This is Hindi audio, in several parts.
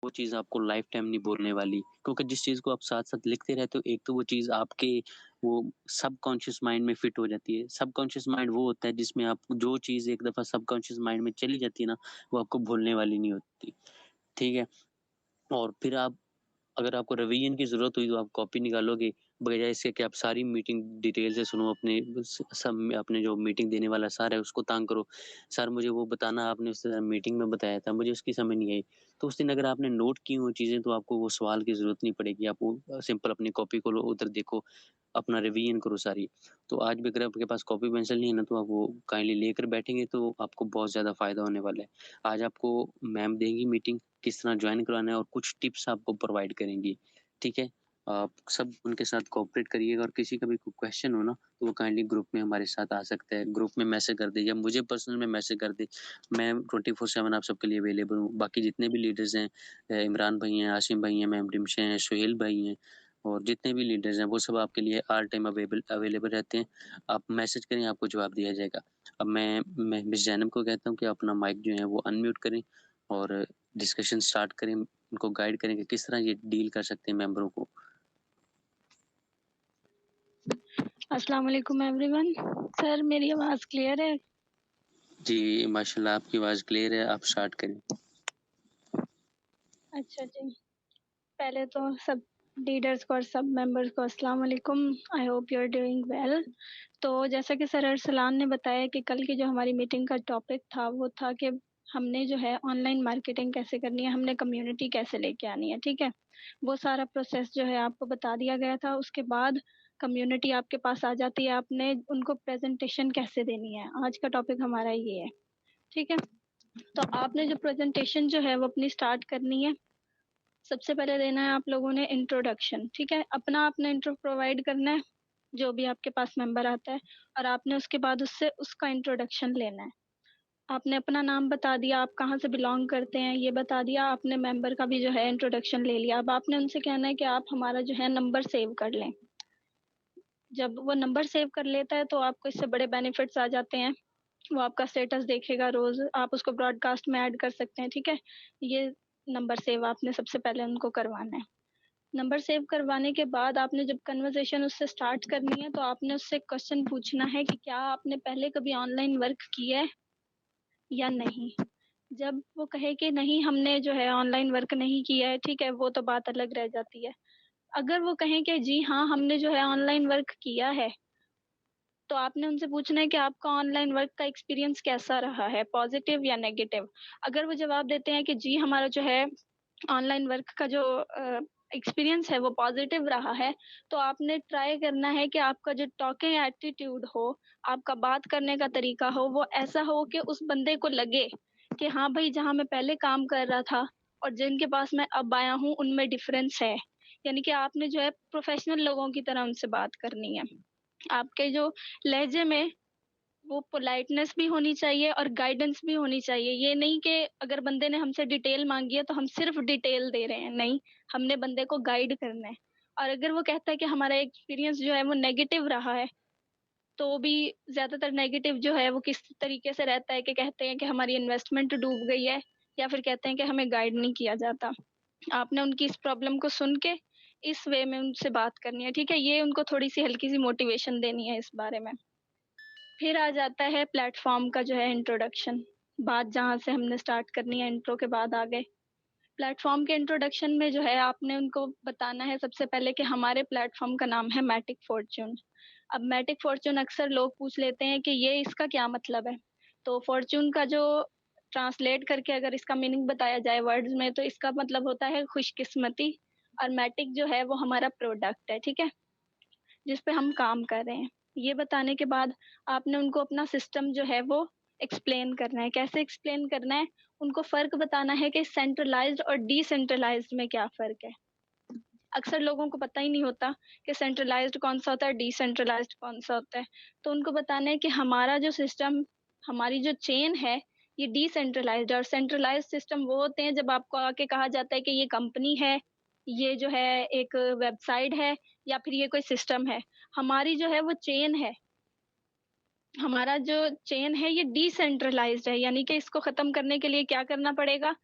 वो चीज़ आपको लाइफ टाइम नहीं भूलने वाली। क्योंकि जिस चीज़ को आप साथ-साथ लिखते रहते हो, एक तो वो चीज़ आपके वो सबकॉन्शियस माइंड में फिट हो जाती है। सबकॉन्शियस माइंड वो होता है जिसमें आप जो चीज़ एक दफ़ा सबकॉन्शियस माइंड में चली जाती है ना, वो आपको भूलने वाली नहीं होती। ठीक है? और फिर आप अगर आपको रिवीजन की ज़रूरत हुई तो आप कॉपी निकालोगे, बजाय इसके कि आप सारी मीटिंग डिटेल से सुनो, अपने सब में अपने जो मीटिंग देने वाला सर है उसको तंग करो, सर मुझे वो बताना, आपने उस मीटिंग में बताया था, मुझे उसकी समझ नहीं आई। तो उस दिन अगर आपने नोट की हुई चीज़ें तो आपको वो सवाल की ज़रूरत नहीं पड़ेगी, आप वो सिंपल अपनी कॉपी खोलो, उधर देखो, अपना रिवीजन करो सारी। तो आज भी अगर आपके पास कॉपी पेंसिल नहीं है ना, तो आप वो काइंडली लेकर बैठेंगे तो आपको बहुत ज़्यादा फ़ायदा होने वाला है। आज आपको मैम देंगी मीटिंग, किस तरह जॉइन करवाना है और कुछ टिप्स आपको प्रोवाइड करेंगी, ठीक है? आप सब उनके साथ कोऑपरेट करिएगा और किसी का भी कोई क्वेश्चन हो ना, तो वो काइंडली ग्रुप में हमारे साथ आ सकता है। ग्रुप में मैसेज कर दे या मुझे पर्सनल में मैसेज कर दे, मैं 24/7 आप सबके लिए अवेलेबल हूँ। बाकी जितने भी लीडर्स हैं, इमरान भाई हैं, आसिम भाई हैं, मैम रिमशे हैं, सुहेल भाई हैं और जितने भी लीडर्स हैं, वो सब आपके लिए ऑल टाइम अवेलेबल रहते हैं। आप मैसेज करें, आपको जवाब दिया जाएगा। अब मैं मिस ज़ैनब को कहता हूँ कि अपना माइक जो है वो अनम्यूट करें और डिस्कशन स्टार्ट करें, उनको गाइड करें कि किस तरह ये डील कर सकते हैं मेंबरों को। अस्सलाम वालेकुम एवरीवन। सर मेरी आवाज़ क्लियर है? जी, माशाल्लाह आपकी आवाज़ क्लियर है, आप स्टार्ट करें। अच्छा जी। पहले तो सब लीडर्स को और सब मेंबर्स को अस्सलाम वालेकुम। I hope you are doing well. तो जैसा कि सर अरसलान ने बताया कि कल की जो हमारी मीटिंग का टॉपिक था वो था कि हमने जो है ऑनलाइन मार्केटिंग कैसे करनी है, हमने कम्युनिटी कैसे लेके आनी है, ठीक है? वो सारा प्रोसेस जो है आपको बता दिया गया था। उसके बाद कम्युनिटी आपके पास आ जाती है, आपने उनको प्रेज़ेंटेशन कैसे देनी है, आज का टॉपिक हमारा ये है, ठीक है? तो आपने जो प्रेज़ेंटेशन जो है वो अपनी स्टार्ट करनी है। सबसे पहले देना है आप लोगों ने इंट्रोडक्शन, ठीक है? अपना आपने इंट्रो प्रोवाइड करना है, जो भी आपके पास मेंबर आता है और आपने उसके बाद उससे उसका इंट्रोडक्शन लेना है। आपने अपना नाम बता दिया, आप कहाँ से बिलॉन्ग करते हैं, ये बता दिया, आपने मेंबर का भी जो है इंट्रोडक्शन ले लिया। अब आपने उनसे कहना है कि आप हमारा जो है नंबर सेव कर लें। जब वो नंबर सेव कर लेता है तो आपको इससे बड़े बेनिफिट्स आ जाते हैं। वो आपका स्टेटस देखेगा रोज़, आप उसको ब्रॉडकास्ट में ऐड कर सकते हैं, ठीक है? ये नंबर सेव आपने सबसे पहले उनको करवाना है। नंबर सेव करवाने के बाद आपने जब कन्वर्सेशन उससे स्टार्ट करनी है, तो आपने उससे क्वेश्चन पूछना है कि क्या आपने पहले कभी ऑनलाइन वर्क किया है या नहीं? जब वो कहे कि नहीं हमने जो है ऑनलाइन वर्क नहीं किया है, ठीक है, वो तो बात अलग रह जाती है। अगर वो कहें कि जी हाँ, हमने जो है ऑनलाइन वर्क किया है, तो आपने उनसे पूछना है कि आपका ऑनलाइन वर्क का एक्सपीरियंस कैसा रहा है, पॉज़िटिव या नेगेटिव? अगर वो जवाब देते हैं कि जी हमारा जो है ऑनलाइन वर्क का जो एक्सपीरियंस है वो पॉज़िटिव रहा है, तो आपने ट्राई करना है कि आपका जो टॉकिंग एटीट्यूड हो, आपका बात करने का तरीका हो, वो ऐसा हो कि उस बंदे को लगे कि हाँ भाई, जहाँ मैं पहले काम कर रहा था और जिनके पास मैं अब आया हूँ, उनमें डिफ़रेंस है। यानी कि आपने जो है प्रोफ़ेशनल लोगों की तरह उनसे बात करनी है। आपके जो लहज़े में वो पोलाइटनेस भी होनी चाहिए और गाइडेंस भी होनी चाहिए। ये नहीं कि अगर बंदे ने हमसे डिटेल माँगी है तो हम सिर्फ़ डिटेल दे रहे हैं, नहीं, हमने बंदे को गाइड करना है। और अगर वो कहता है कि हमारा एक्सपीरियंस जो है वो नेगेटिव रहा है, तो भी ज़्यादातर नेगेटिव जो है वो किस तरीके से रहता है कि कहते हैं कि हमारी इन्वेस्टमेंट डूब गई है या फिर कहते हैं कि हमें गाइड नहीं किया जाता। आपने उनकी इस प्रॉब्लम को सुन के इस वे में उनसे बात करनी है, ठीक है? ये उनको थोड़ी-सी हल्की-सी मोटिवेशन देनी है इस बारे में। फिर आ जाता है प्लेटफ़ॉर्म का जो है इंट्रोडक्शन, बात जहाँ से हमने स्टार्ट करनी है इंट्रो के बाद आगे। प्लेटफ़ॉर्म के इंट्रोडक्शन में जो है आपने उनको बताना है सबसे पहले कि हमारे प्लेटफ़ॉर्म का नाम है मैटिक फॉर्च्यून। अब मैटिक फॉर्च्यून अक्सर लोग पूछ लेते हैं कि ये इसका क्या मतलब है? तो फॉर्च्यून का जो ट्रांसलेट करके अगर इसका मीनिंग बताया जाए वर्ड्स में तो इसका मतलब होता है खुशकिस्मती और मैटिक जो है वो हमारा प्रोडक्ट है, ठीक है? जिस पे हम काम कर रहे हैं। ये बताने के बाद आपने उनको अपना सिस्टम जो है वो एक्सप्लेन करना है। कैसे एक्सप्लेन करना है? उनको फ़र्क बताना है कि सेंट्रलाइज़्ड और डिसेंट्रलाइज़्ड में क्या फ़र्क है। अक्सर लोगों को पता ही नहीं होता कि सेंट्रलाइज़्ड कौन-सा होता है, डिसेंट्रलाइज़्ड कौन-सा होता है। तो उनको बताना है कि हमारा जो सिस्टम, हमारी जो चेन है, ये डिसेंट्रलाइज़्ड है और सेंट्रलाइज़्ड सिस्टम वो होते हैं जब आपको आके कहा जाता है कि ये कंपनी है, ये जो है एक वेबसाइट है या फिर ये कोई सिस्टम है। हमारी जो है वो चेन है, हमारा जो चेन है ये डिसेंट्रलाइज़्ड है, यानी कि इसको ख़त्म करने के लिए क्या करना पड़ेगा?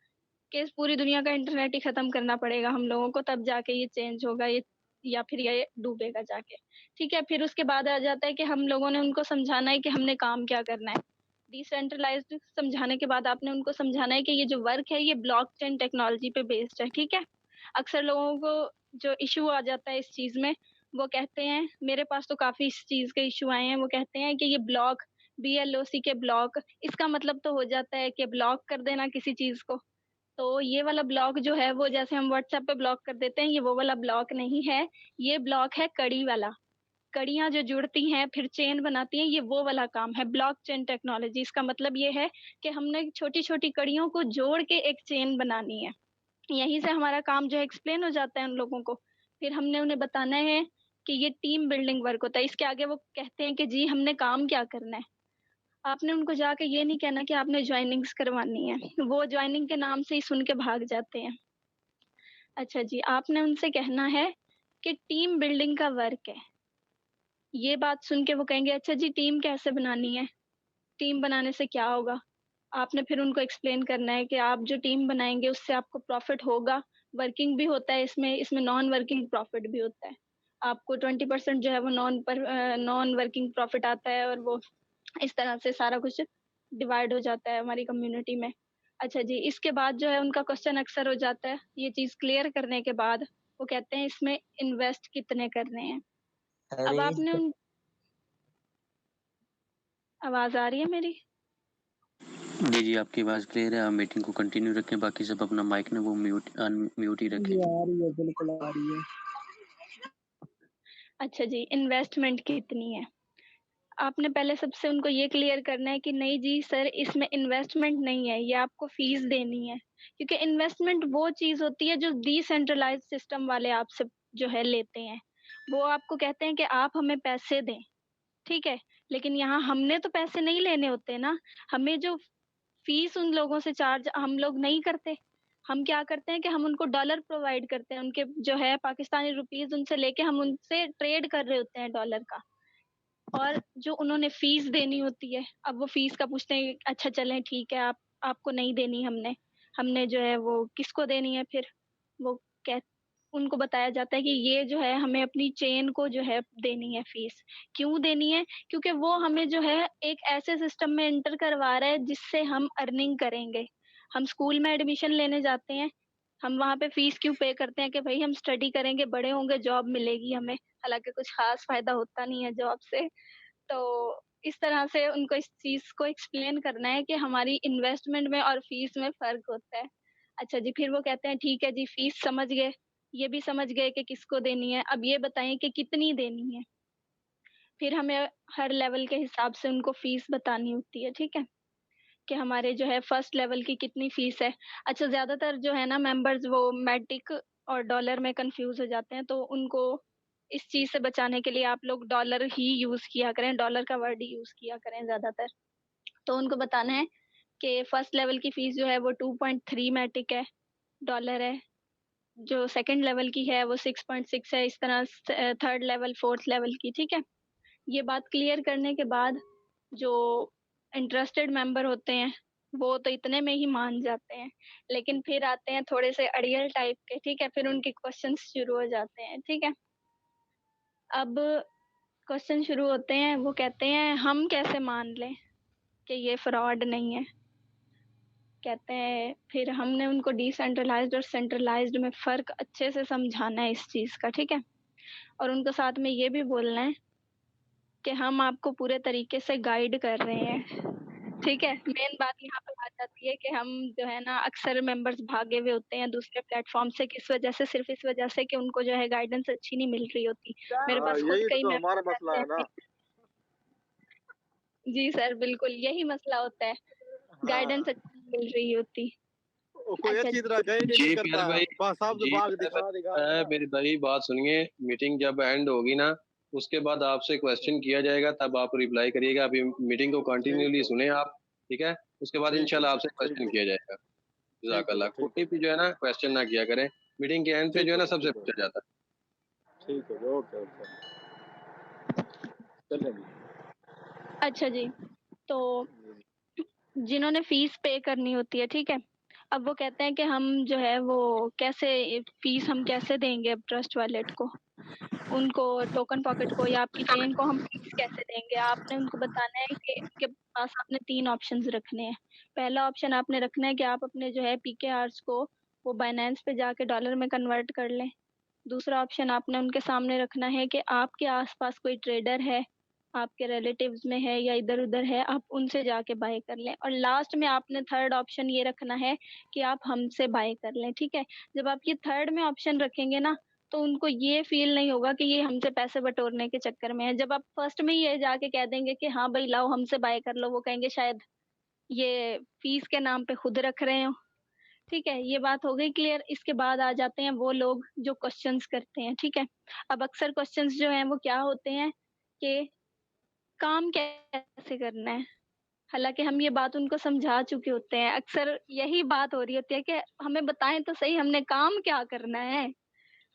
कि इस पूरी दुनिया का इंटरनेट ही खत्म करना पड़ेगा हम लोगों को, तब जाके ये चेंज होगा, ये या फिर ये डूबेगा जाके। ठीक है, फिर उसके बाद आ जाता है कि हम लोगों ने उनको समझाना है कि हमने काम क्या करना है। डिसेंट्रलाइज़्ड समझाने के बाद आपने उनको समझाना है कि ये जो वर्क है ये ब्लॉकचेन टेक्नोलॉजी पे बेस्ड है, ठीक है? अक्सर लोगों को जो इश्यू आ जाता है इस चीज़ में, वो कहते हैं, मेरे पास तो काफ़ी इस चीज़ के इश्यू आए हैं, वो कहते हैं कि ये ब्लॉक, BLOC के ब्लॉक, इसका मतलब तो हो जाता है कि ब्लॉक कर देना किसी चीज़ को। तो ये वाला ब्लॉक जो है वो जैसे हम व्हाट्सएप पे ब्लॉक कर देते हैं, ये वो वाला ब्लॉक नहीं है, ये ब्लॉक है कड़ी वाला। कड़ियाँ जो जुड़ती हैं फिर चेन बनाती हैं, ये वो वाला काम है ब्लॉकचेन टेक्नोलॉजी। इसका मतलब ये है कि हमने छोटी-छोटी कड़ियों को जोड़ के एक चेन बनानी है। यहीं से हमारा काम जो है एक्सप्लेन हो जाता है उन लोगों को। फिर हमने उन्हें बताना है कि ये टीम बिल्डिंग वर्क होता है। इसके आगे वो कहते हैं कि जी हमने काम क्या करना है। आपने उनको जाके ये नहीं कहना कि आपने जॉइनिंग्स करवानी है। वो जॉइनिंग के नाम से ही सुन के भाग जाते हैं। अच्छा जी, आपने उनसे कहना है कि टीम बिल्डिंग का वर्क है। ये बात सुन के वो कहेंगे अच्छा जी टीम कैसे बनानी है? टीम बनाने से क्या होगा? आपने फिर उनको एक्सप्लेन करना है कि आप जो टीम बनाएँगे उससे आपको प्रॉफ़िट होगा, वर्किंग भी होता है इसमें, इसमें नॉन वर्किंग प्रॉफ़िट भी होता है। आपको 20% जो है वो नॉन वर्किंग प्रॉफ़िट आता है और वो इस तरह से सारा कुछ डिवाइड हो जाता है हमारी कम्युनिटी में। अच्छा जी, इसके बाद जो है उनका क्वेश्चन अक्सर हो जाता है, ये चीज़ क्लियर करने के बाद वो कहते हैं इसमें इन्वेस्ट कितने करने हैं। अब अरे आपने उन आवाज़ आ रही है मेरी? जी, जी, आपकी आवाज़ क्लियर है, आप मीटिंग को कंटिन्यू रखें, बाकी सब अपना माइक ना वो अनम्यूट ही रखें। ये आ रही है, बिल्कुल आ रही है। अच्छा जी, इन्वेस्टमेंट कितनी है? आपने पहले सबसे उनको ये क्लियर करना है कि नहीं जी सर इसमें इन्वेस्टमेंट नहीं है, ये आपको फ़ीस देनी है। क्योंकि इन्वेस्टमेंट वो चीज़ होती है जो डिसेंट्रलाइज़्ड सिस्टम वाले आपसे जो है लेते हैं। वो आपको कहते हैं कि आप हमें पैसे दें, ठीक है? लेकिन यहाँ हमने तो पैसे नहीं लेने होते ना, हमें जो फ़ीस उन लोगों से चार्ज हम लोग नहीं करते। हम क्या करते हैं कि हम उनको डॉलर प्रोवाइड करते हैं, उनके जो है पाकिस्तानी रुपीज़ उनसे लेके हम उनसे ट्रेड कर रहे होते हैं डॉलर का। और जो उन्होंने फ़ीस देनी होती है, अब वो फ़ीस का पूछते हैं अच्छा चलें ठीक है आपको नहीं देनी हमने। हमने जो है वो किसको देनी है फिर? वो कह उनको बताया जाता है कि ये जो है हमें अपनी चेन को जो है देनी है फ़ीस। क्यों देनी है? क्योंकि वो हमें जो है एक ऐसे सिस्टम में एंटर करवा रहा है जिससे हम अर्निंग करेंगे। हम स्कूल में एडमिशन लेने जाते हैं, हम वहाँ पे फ़ीस क्यों पे करते हैं कि भई हम स्टडी करेंगे, बड़े होंगे, जॉब मिलेगी हमें। हालाँकि कुछ ख़ास फ़ायदा होता नहीं है जॉब से। तो इस तरह से उनको इस चीज़ को एक्सप्लेन करना है कि हमारी इन्वेस्टमेंट में और फ़ीस में फ़र्क होता है। अच्छा जी, फिर वो कहते हैं ठीक है जी फ़ीस समझ गए, ये भी समझ गए कि किसको देनी है, अब ये बताइए कि कितनी देनी है? फिर हमें हर लेवल के हिसाब से उनको फ़ीस बतानी होती है, ठीक है? कि हमारे जो है फर्स्ट लेवल की कितनी फ़ीस है। अच्छा ज़्यादातर जो है ना मेंबर्स वो मैटिक और डॉलर में कन्फ्यूज़ हो जाते हैं, तो उनको इस चीज़ से बचाने के लिए आप लोग डॉलर ही यूज़ किया करें, डॉलर का वर्ड ही यूज़ किया करें ज़्यादातर। तो उनको बताना है कि फर्स्ट लेवल की फ़ीस जो है वो 2.3 मैटिक है, डॉलर है। जो सेकंड लेवल की है वो 6.6 है, इस तरह थर्ड लेवल, फोर्थ लेवल की, ठीक है? ये बात क्लियर करने के बाद जो इंटरेस्टेड मेंबर होते हैं, वो तो इतने में ही मान जाते हैं। लेकिन फिर आते हैं थोड़े से अड़ियल टाइप के, ठीक है? फिर उनके क्वेश्चन्स शुरू हो जाते हैं, ठीक है? अब क्वेश्चन शुरू होते हैं, वो कहते हैं हम कैसे मान लें कि ये फ्रॉड नहीं है? कहते हैं फिर हमने उनको डिसेंट्रलाइज़्ड और सेंट्रलाइज़्ड में फ़र्क अच्छे से समझाना है इस चीज़ का, ठीक है? और उनको साथ में ये भी बोलना है कि हम आपको पूरे तरीके से गाइड कर रहे हैं, ठीक है? मेन बात यहाँ पे आ जाती है कि हम जो है ना अक्सर मेंबर्स भागे हुए होते हैं दूसरे प्लेटफ़ॉर्म से किस वजह से, सिर्फ़ इस वजह से कि उनको जो है गाइडेंस अच्छी नहीं मिल रही होती। मेरे हाँ, पास खुद यही कई तो हमारा मेंबर्स मसला ऐसे है ना। हैं जी सर, बिल्कुल यही मसला होता है, गाइडेंस हाँ, अच्छी नहीं मिल रही होती। वो कोई अच्छा अच्छी जी, तरह गाइड ही नहीं जी प्यारे करता। भाई। बस सब जी भाग तो दिखा दिखा ऐसा के है ना। मेरी भाई, बात सुनिए। मीटिंग जब एंड होगी ना, उसके बाद आपसे क्वेश्चन किया जाएगा, तब आप रिप्लाई करिएगा। अभी मीटिंग को ठीक कंटिन्यूली है, सुने आप, ठीक है? उसके बाद ठीक है, इंशाल्लाह आपसे ठीक क्वेश्चन है, किया जाएगा। ठीक है, जज़ाकल्लाह। ठीक खुटी है, पे जो है ना क्वेश्चन ना किया करें। मीटिंग के एंड पे जो ठीक है है, ना सबसे ठीक है, पूछा जाता ठीक है, ओके ओके, चलेंगे। अच्छा जी, तो जिन्होंने फीस पे करनी होती है, ठीक है? अब वो कहते हैं कि हम जो है वो कैसे फीस हम कैसे देंगे अब ट्रस्ट वॉलेट को, उनको टोकन पॉकेट को या आपकी चेन को हम फीस कैसे देंगे। आपने उनको बताना है कि उनके पास आपने 3 ऑप्शंस रखने हैं। पहला ऑप्शन आपने रखना है कि आप अपने जो है पीकेआर्स को वो बाइनेंस पे जाके डॉलर में कन्वर्ट कर लें। दूसरा ऑप्शन आपने उनके सामने रखना है कि आपके आस-पास कोई ट्रेडर है, आपके रिलेटिव्स में है या इधर-उधर है, आप उनसे जाके बाय कर लें। और लास्ट में आपने थर्ड ऑप्शन ये रखना है कि आप हमसे बाय कर लें, ठीक है? जब आप ये थर्ड में ऑप्शन रखेंगे ना, तो उनको ये फ़ील नहीं होगा कि ये हमसे पैसे बटोरने के चक्कर में है। जब आप फर्स्ट में ही ये जाके कह देंगे कि हाँ भई लाओ हमसे बाय कर लो, वो कहेंगे शायद ये फीस के नाम पे खुद रख रहे हो। ठीक है, ये बात हो गई क्लियर। इसके बाद आ जाते हैं वो लोग जो क्वेश्चंस करते हैं, ठीक है? अब अक्सर क्वेश्चंस जो हैं वो क्या होते हैं कि काम कैसे करना है? हालाँकि हम ये बात उनको समझा चुके होते हैं। अक्सर यही बात हो रही होती है कि हमें बताएँ तो सही हमने काम क्या करना है?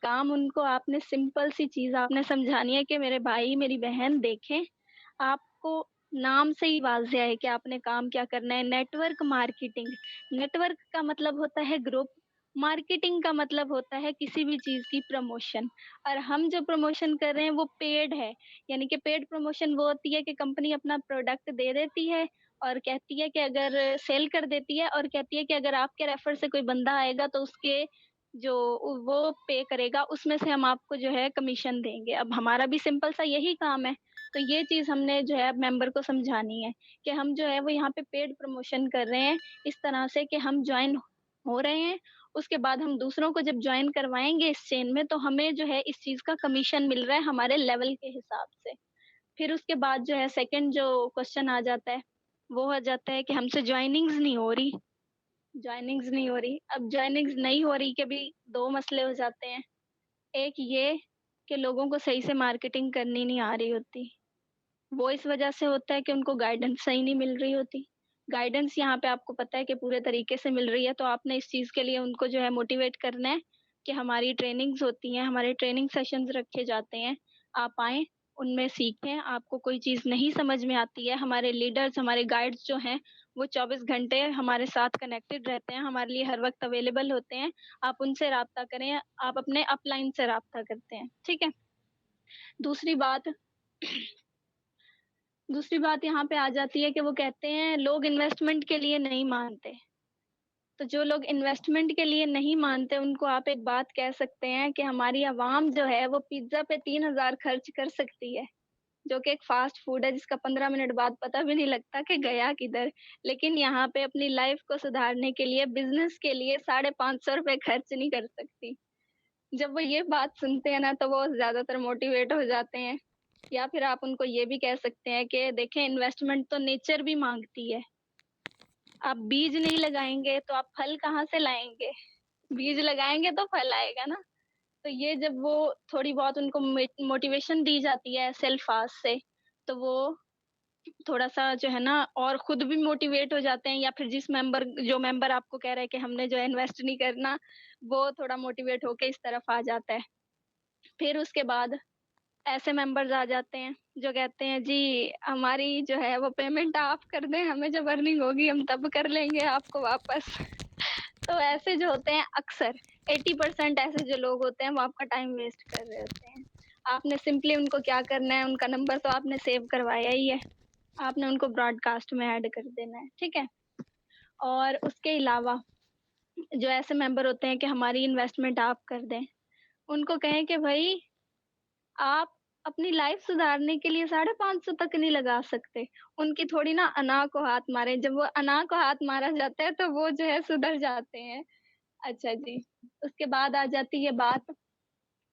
काम उनको आपने सिंपल सी चीज़ आपने समझानी है कि मेरे भाई, मेरी बहन देखें, आपको नाम से ही वाज़िया है कि आपने काम क्या करना है। नेटवर्क मार्केटिंग, नेटवर्क का मतलब होता है ग्रुप, मार्केटिंग का मतलब होता है किसी भी चीज़ की प्रमोशन। और हम जो प्रमोशन कर रहे हैं वो पेड है, यानी कि पेड प्रमोशन वो होती है कि कंपनी अपना प्रोडक्ट दे देती है और कहती है कि अगर सेल कर देती है और कहती है कि अगर आपके रेफर से कोई बंदा आएगा तो उसके जो वो पे करेगा उसमें से हम आपको जो है कमीशन देंगे। अब हमारा भी सिंपल सा यही काम है। तो ये चीज़ हमने जो है मेंबर को समझानी है कि हम जो है वो यहाँ पे पेड प्रमोशन कर रहे हैं, इस तरह से कि हम जॉइन हो रहे हैं, उसके बाद हम दूसरों को जब जॉइन करवाएँगे इस चेन में तो हमें जो है इस चीज़ का कमीशन मिल रहा है हमारे लेवल के हिसाब से। फिर उसके बाद जो है सेकंड जो क्वेश्चन आ जाता है, वो आ जाता है कि हमसे जॉइनिंग्स नहीं हो रही। जॉइनिंग्स नहीं हो रही। अब जॉइनिंग्स नहीं हो रही के भी 2 मसले हो जाते हैं। एक ये कि लोगों को सही से मार्केटिंग करनी नहीं आ रही होती। वो इस वजह से होता है कि उनको गाइडेंस सही नहीं मिल रही होती। गाइडेंस यहाँ पे आपको पता है कि पूरे तरीके से मिल रही है, तो आपने इस चीज़ के लिए उनको जो है मोटिवेट करना है कि हमारी ट्रेनिंग्स होती हैं, हमारे ट्रेनिंग सेशंस रखे जाते हैं। आप आएँ, उनमें सीखें, आपको कोई चीज़ नहीं समझ में आती है, हमारे लीडर्स, हमारे गाइड्स जो हैं, वो 24 घंटे हमारे साथ कनेक्टेड रहते हैं, हमारे लिए हर वक़्त अवेलेबल होते हैं। आप उनसे राब्ता करें, आप अपने अपलाइन से राब्ता करते हैं, ठीक है? दूसरी बात दूसरी बात यहाँ पे आ जाती है कि वो कहते हैं लोग इन्वेस्टमेंट के लिए नहीं मानते। तो जो लोग इन्वेस्टमेंट के लिए नहीं मानते उनको आप एक बात कह सकते हैं कि हमारी आवाम जो है वो पिज़्ज़ा पे 3000 खर्च कर सकती है, जो कि एक फ़ास्ट फ़ूड है जिसका 15 मिनट बाद पता भी नहीं लगता कि गया किधर। लेकिन यहाँ पे अपनी लाइफ़ को सुधारने के लिए, बिज़नेस के लिए ₹550 खर्च नहीं कर सकती। जब वो ये बात सुनते हैं ना तो वो ज़्यादातर मोटिवेट हो जाते हैं। या फिर आप उनको ये भी कह सकते हैं कि देखें इन्वेस्टमेंट तो नेचर भी माँगती है। आप बीज नहीं लगाएँगे तो आप फल कहाँ से लाएँगे? बीज लगाएँगे तो फल आएगा ना। तो ये जब वो थोड़ी बहुत उनको मोटिवेशन दी जाती है सेल्फ आस से, तो वो थोड़ा-सा जो है ना और खुद भी मोटिवेट हो जाते हैं या फिर जो मेंबर आपको कह रहा है कि हमने जो है इन्वेस्ट नहीं करना, वो थोड़ा मोटिवेट होके इस तरफ आ जाता है। फिर उसके बाद ऐसे मेंबर्स आ जाते हैं जो कहते हैं जी हमारी जो है वो पेमेंट आप कर दें, हमें जब अर्निंग होगी हम तब कर लेंगे आपको वापस। तो ऐसे जो होते हैं अक्सर 80% ऐसे जो लोग होते हैं वो आपका टाइम वेस्ट कर रहे होते हैं। आपने सिंपली उनको क्या करना है, उनका नंबर तो आपने सेव करवाया ही है, आपने उनको ब्रॉडकास्ट में ऐड कर देना है, ठीक है? और उसके अलावा जो ऐसे मेंबर होते हैं कि हमारी इन्वेस्टमेंट आप कर दें, उनको कहें कि भई आप अपनी लाइफ सुधारने के लिए 550 तक नहीं लगा सकते। उनकी थोड़ी ना अना को हाथ मारें, जब वो अना को हाथ मारा जाता है तो वो जो है सुधर जाते हैं। अच्छा जी, उसके बाद आ जाती है बात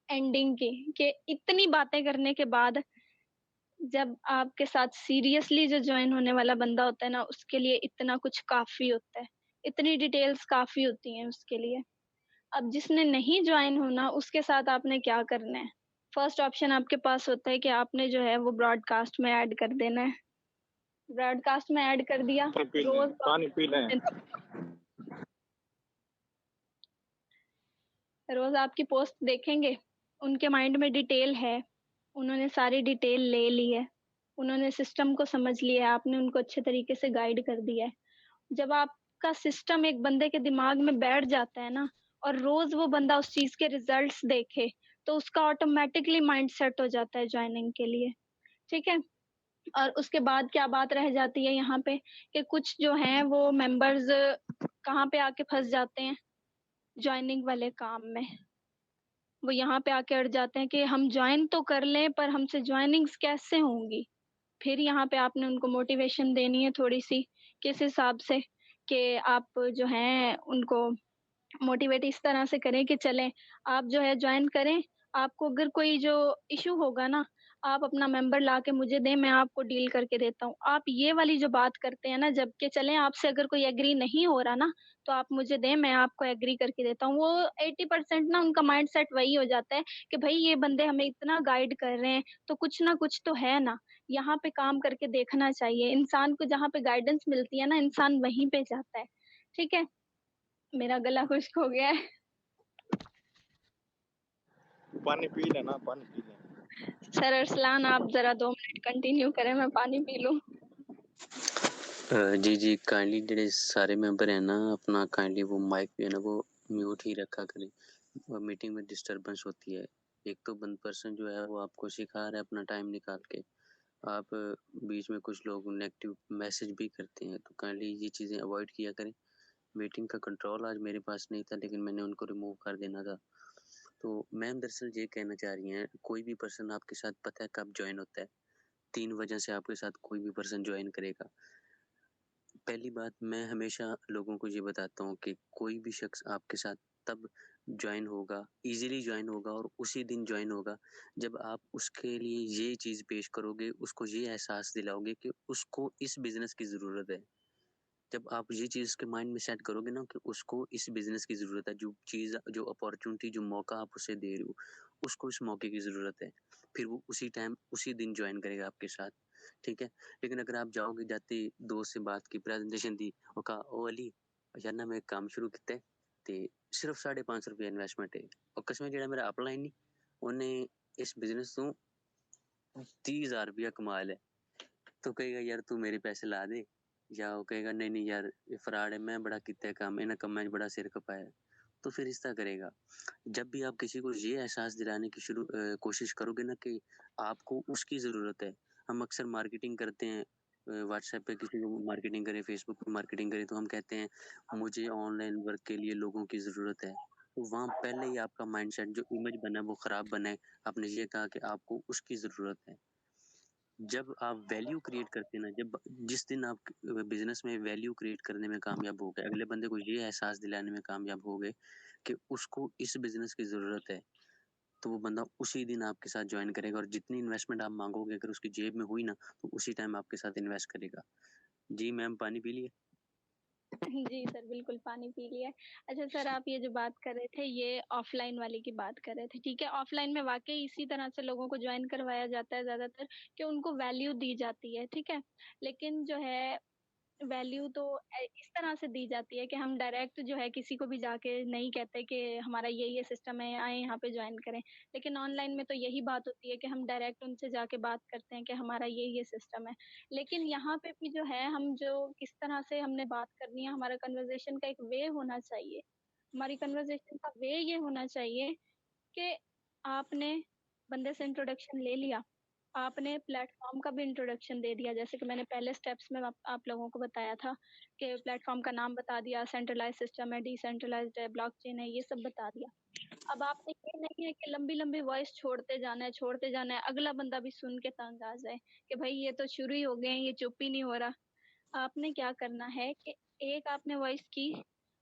एंडिंग की कि इतनी बातें करने के बाद जब आपके साथ सीरियसली जो जॉइन होने वाला बंदा होता है ना, उसके लिए इतना कुछ काफ़ी होता है। इतनी डिटेल्स काफ़ी होती हैं उसके लिए। अब जिसने नहीं जॉइन होना उसके साथ आपने क्या करना है? फर्स्ट ऑप्शन आपके पास होता है कि आपने जो है वो ब्रॉडकास्ट में ऐड कर देना है। ब्रॉडकास्ट में ऐड कर दिया, रोज़ पानी पी लें। रोज़ आपकी पोस्ट देखेंगे, उनके माइंड में डिटेल है, उन्होंने सारी डिटेल ले ली है, उन्होंने सिस्टम को समझ लिया है, आपने उनको अच्छे तरीके से गाइड कर दिया है। जब आप का सिस्टम एक बंदे के दिमाग में बैठ जाता है ना, और रोज वो बंदा उस चीज के रिजल्ट्स देखे, तो उसका ऑटोमेटिकली माइंड सेट हो जाता है ज्वाइनिंग के लिए। ठीक है। और उसके बाद क्या बात रह जाती है यहाँ पे, कि कुछ जो हैं वो मेंबर्स कहाँ पे आके फंस जाते हैं ज्वाइनिंग वाले काम में। वो यहाँ पे आके अड़ जाते हैं कि हम ज्वाइन तो कर लें, पर हमसे ज्वाइनिंग्स कैसे होंगी। फिर यहाँ पे आपने उनको मोटिवेशन देनी है थोड़ी-सी, किस हिसाब से, कि आप जो हैं उनको मोटिवेट इस तरह से करें कि चलें, आप जो है जॉइन करें। आपको अगर कोई जो इश्यू होगा ना, आप अपना मेंबर लाके मुझे दें, मैं आपको डील करके देता हूँ। आप ये वाली जो बात करते हैं ना, जब कि चलें आपसे अगर कोई एग्री नहीं हो रहा ना, तो आप मुझे दें, मैं आपको एग्री करके देता हूँ। वो 80% ना उनका माइंडसेट वही हो जाता है कि भई ये बंदे हमें इतना गाइड कर रहे हैं, तो कुछ ना कुछ तो है ना, यहाँ पे काम करके देखना चाहिए। इंसान को जहाँ पे गाइडेंस मिलती है ना, इंसान वहीं पे जाता है। ठीक है? मेरा गला खुश्क हो गया है। पानी पी लेना, पानी पी ले। सर अरसलान, आप ज़रा 2 मिनट कंटिन्यू करें, मैं पानी पी लूँ। जी, जी, काइंडली जेह्ड़े सारे मेंबर हैं ना, अपना काइंडली वो माइक जो है ना वो म्यूट ही रखा करें। मीटिंग में डिस्टर्बेंस होती है। एक तो वन पर्सन जो है वो आपको सिखा रहा है अपना टाइम निकाल के। आप बीच में कुछ लोग नेगेटिव मैसेज भी करते हैं, तो काइंडली ये चीज़ें अवॉइड किया करें। मीटिंग का कंट्रोल आज मेरे पास नहीं था, लेकिन मैंने उनको रिमूव कर देना था। तो मैम दरअसल ये कहना चाह रही हैं, कोई भी पर्सन आपके साथ पता है कब जॉइन होता है? 3 वजह से आपके साथ कोई भी पर्सन जॉइन करेगा। पहली बात, मैं हमेशा लोगों को ये बताता हूँ कि कोई भी शख्स आपके साथ तब जॉइन होगा, ईज़िली जॉइन होगा और उसी दिन जॉइन होगा, जब आप उसके लिए ये चीज़ पेश करोगे, उसको ये एहसास दिलाओगे कि उसको इस बिज़नेस की ज़रूरत है। जब आप ये चीज़ उसके माइंड में सेट करोगे ना कि उसको इस बिज़नेस की ज़रूरत है, जो चीज़, जो अपॉर्च्युनिटी, जो मौका आप उसे दे रहे हो, उसको इस मौके की ज़रूरत है। फिर वो उसी टाइम, उसी दिन जॉइन करेगा आपके साथ, ठीक है? लेकिन अगर आप जाओगे, जाते ही दोस्त से बात की, प्रेज़ेंटेशन दी और कहा, "ओ अली, यार ना मैं एक काम शुरू कीता है ते सिर्फ ₹550 इन्वेस्टमेंट है और कसमें जेह्ड़ा मेरा अपलाइन नी, ओने इस बिज़नेस तों ₹30,000 कमा लिया।" तो कहेगा, यार तू मेरे पैसे ला दे, या वो कहेगा, नहीं नहीं यार ये फ्रॉड है, मैं बड़ा कित्ता है काम, इन्हें कम्मां च बड़ा सिर खपाया। तो फिर इस तरह करेगा। जब भी आप किसी को ये एहसास दिलाने की कोशिश करोगे ना कि आपको उसकी ज़रूरत है। हम अक्सर मार्केटिंग करते हैं, व्हाट्सएप पे किसी को मार्केटिंग करें, फेसबुक पे मार्केटिंग करें, तो हम कहते हैं मुझे ऑनलाइन वर्क के लिए लोगों की ज़रूरत है। तो वहाँ पहले ही आपका माइंडसेट, जो इमेज बना है वो ख़राब बना है। आपने ये कहा कि आपको उसकी ज़रूरत है। जब आप वैल्यू क्रिएट करते हैं ना, जब जिस दिन आप बिज़नेस में वैल्यू क्रिएट करने में कामयाब हो गए, अगले बंदे को ये एहसास दिलाने में कामयाब हो गए कि उसको इस बिज़नेस की ज़रूरत है, तो वो बंदा उसी दिन आपके साथ जॉइन करेगा और जितनी इन्वेस्टमेंट आप माँगोगे, अगर उसकी जेब में हुई ना, तो उसी टाइम आपके साथ इन्वेस्ट करेगा। जी मैम, पानी पी लिए? जी सर, बिल्कुल पानी पी लिया है। अच्छा सर, आप ये जो बात कर रहे थे, ये ऑफ़लाइन वाली की बात कर रहे थे, ठीक है? ऑफ़लाइन में वाक़ई इसी तरह से लोगों को जॉइन करवाया जाता है ज़्यादातर, कि उनको वैल्यू दी जाती है, ठीक है? लेकिन जो है वैल्यू तो इस तरह से दी जाती है कि हम डायरेक्ट जो है किसी को भी जाके नहीं कहते कि हमारा ये सिस्टम है, आएँ यहाँ पे जॉइन करें। लेकिन ऑनलाइन में तो यही बात होती है कि हम डायरेक्ट उनसे जाके बात करते हैं कि हमारा ये सिस्टम है। लेकिन यहाँ पे भी जो है, हम जो किस तरह से हमने बात करनी है, हमारा कन्वर्सेशन का एक वे होना चाहिए। हमारी कन्वर्सेशन का वे ये होना चाहिए कि आपने बंदे से इंट्रोडक्शन ले लिया, आपने प्लेटफ़ॉर्म का भी इंट्रोडक्शन दे दिया, जैसे कि मैंने पहले स्टेप्स में आप लोगों को बताया था कि प्लेटफ़ॉर्म का नाम बता दिया, सेंट्रलाइज़्ड सिस्टम है, डिसेंट्रलाइज़्ड है, ब्लॉकचेन है, ये सब बता दिया। अब आपने ये नहीं है कि लंबी-लंबी वॉइस छोड़ते जाना है, अगला बंदा भी सुन के तंग आ जाए कि भई ये तो शुरू ही हो गए हैं, ये चुप ही नहीं हो रहा। आपने क्या करना है कि एक आपने वॉइस की,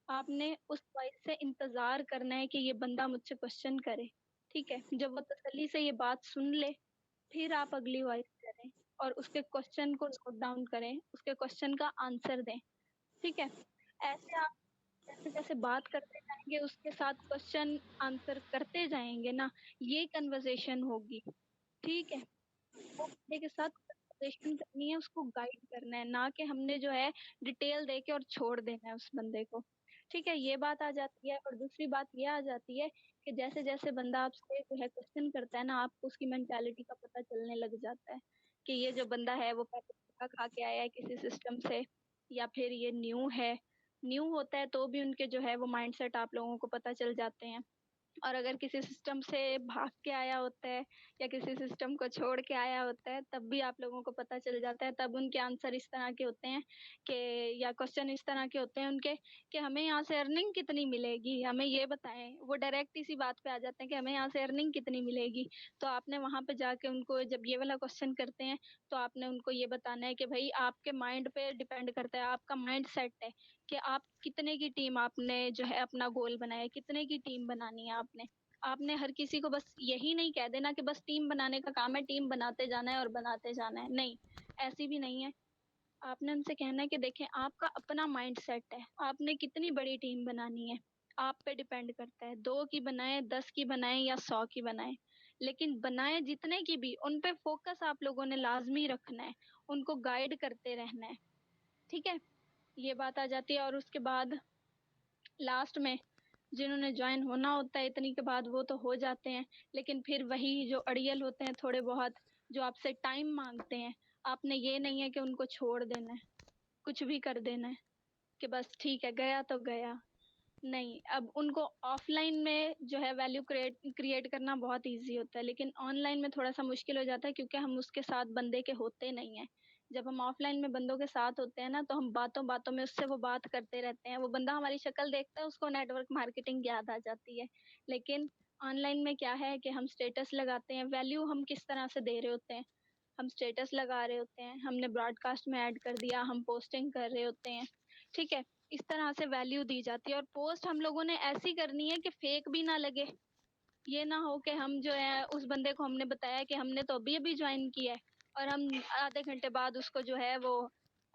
आपने उस वॉइस से इंतज़ार करना है कि ये बंदा मुझसे क्वेश्चन करे, ठीक है? जब वो तसल्ली से ये बात सुन ले, फिर आप अगली वॉइस करें और उसके क्वेश्चन को नोट डाउन करें, उसके क्वेश्चन का आंसर दें, ठीक है? ऐसे आप जैसे-जैसे बात करते जाएँगे, उसके साथ क्वेश्चन आंसर करते जाएँगे ना, ये कन्वर्सेशन होगी, ठीक है? वो बंदे के साथ कन्वर्सेशन करनी है, उसको गाइड करना है, ना कि हमने जो है डिटेल दे के और छोड़ देना है उस बंदे को। ठीक है, ये बात आ जाती है और दूसरी बात ये आ जाती है कि जैसे-जैसे बंदा आपसे जो है क्वेश्चन करता है ना, आपको उसकी मेंटालिटी का पता चलने लग जाता है कि ये जो बंदा है वो पहले धोखा खा के आया है किसी सिस्टम से, या फिर ये न्यू है। न्यू होता है तो भी उनके जो है वो माइंडसेट आप लोगों को पता चल जाते हैं। और अगर किसी सिस्टम से भाग के आया होता है या किसी सिस्टम को छोड़ के आया होता है, तब भी आप लोगों को पता चल जाता है। तब उनके आंसर इस तरह के होते हैं कि या क्वेश्चन इस तरह के होते हैं उनके कि हमें यहाँ से अर्निंग कितनी मिलेगी? हमें ये बताएँ। वो डायरेक्ट इसी बात पे आ जाते हैं कि हमें यहाँ से अर्निंग कितनी मिलेगी? तो आपने वहाँ पे जाके उनको जब ये वाला क्वेश्चन करते हैं, तो आपने उनको ये बताना है कि भई आपके माइंड पे डिपेंड करता है, आपका माइंड सेट है कि आप कितने की टीम आपने जो है अपना गोल बनाया है, कितने की टीम बनानी है आपने। आपने हर किसी को बस यही नहीं कह देना कि बस टीम बनाने का काम है, टीम बनाते जाना है और बनाते जाना है, नहीं, ऐसी भी नहीं है। आपने उनसे कहना है कि देखें आपका अपना माइंडसेट है, आपने कितनी बड़ी टीम बनानी है, आप पे डिपेंड करता है, 2 की बनाएँ, 10 की बनाएँ या 100 की बनाएँ। लेकिन बनाएँ जितने की भी, उन पे फ़ोकस आप लोगों ने लाज़मी रखना है, उनको गाइड करते रहना है, ठीक है? ये बात आ जाती है और उसके बाद लास्ट में जिन्होंने जॉइन होना होता है इतनी के बाद वो तो हो जाते हैं, लेकिन फिर वही जो अड़ियल होते हैं थोड़े बहुत, जो आपसे टाइम माँगते हैं, आपने ये नहीं है कि उनको छोड़ देना है, कुछ भी कर देना है, कि बस ठीक है गया तो गया। नहीं, अब उनको ऑफ़लाइन में जो है वैल्यू क्रिएट क्रिएट करना बहुत ईज़ी होता है, लेकिन ऑनलाइन में थोड़ा-सा मुश्किल हो जाता है क्योंकि हम उसके साथ बंदे के होते नहीं हैं। जब हम ऑफ़लाइन में बंदों के साथ होते हैं ना, तो हम बातों-बातों में उससे वो बात करते रहते हैं। वो बंदा हमारी शक्ल देखता है, उसको नेटवर्क मार्केटिंग याद आ जाती है। लेकिन ऑनलाइन में क्या है कि हम स्टेटस लगाते हैं, वैल्यू हम किस तरह से दे रहे होते हैं। हम स्टेटस लगा रहे होते हैं, हमने ब्रॉडकास्ट में ऐड कर दिया, हम पोस्टिंग कर रहे होते हैं, ठीक है? इस तरह से वैल्यू दी जाती है और पोस्ट हम लोगों ने ऐसी करनी है कि फेक भी ना लगे। ये ना हो कि हम जो है उस बंदे को हमने बताया कि हमने तो अभी-अभी जॉइन किया है और हम आधे घंटे बाद उसको जो है वो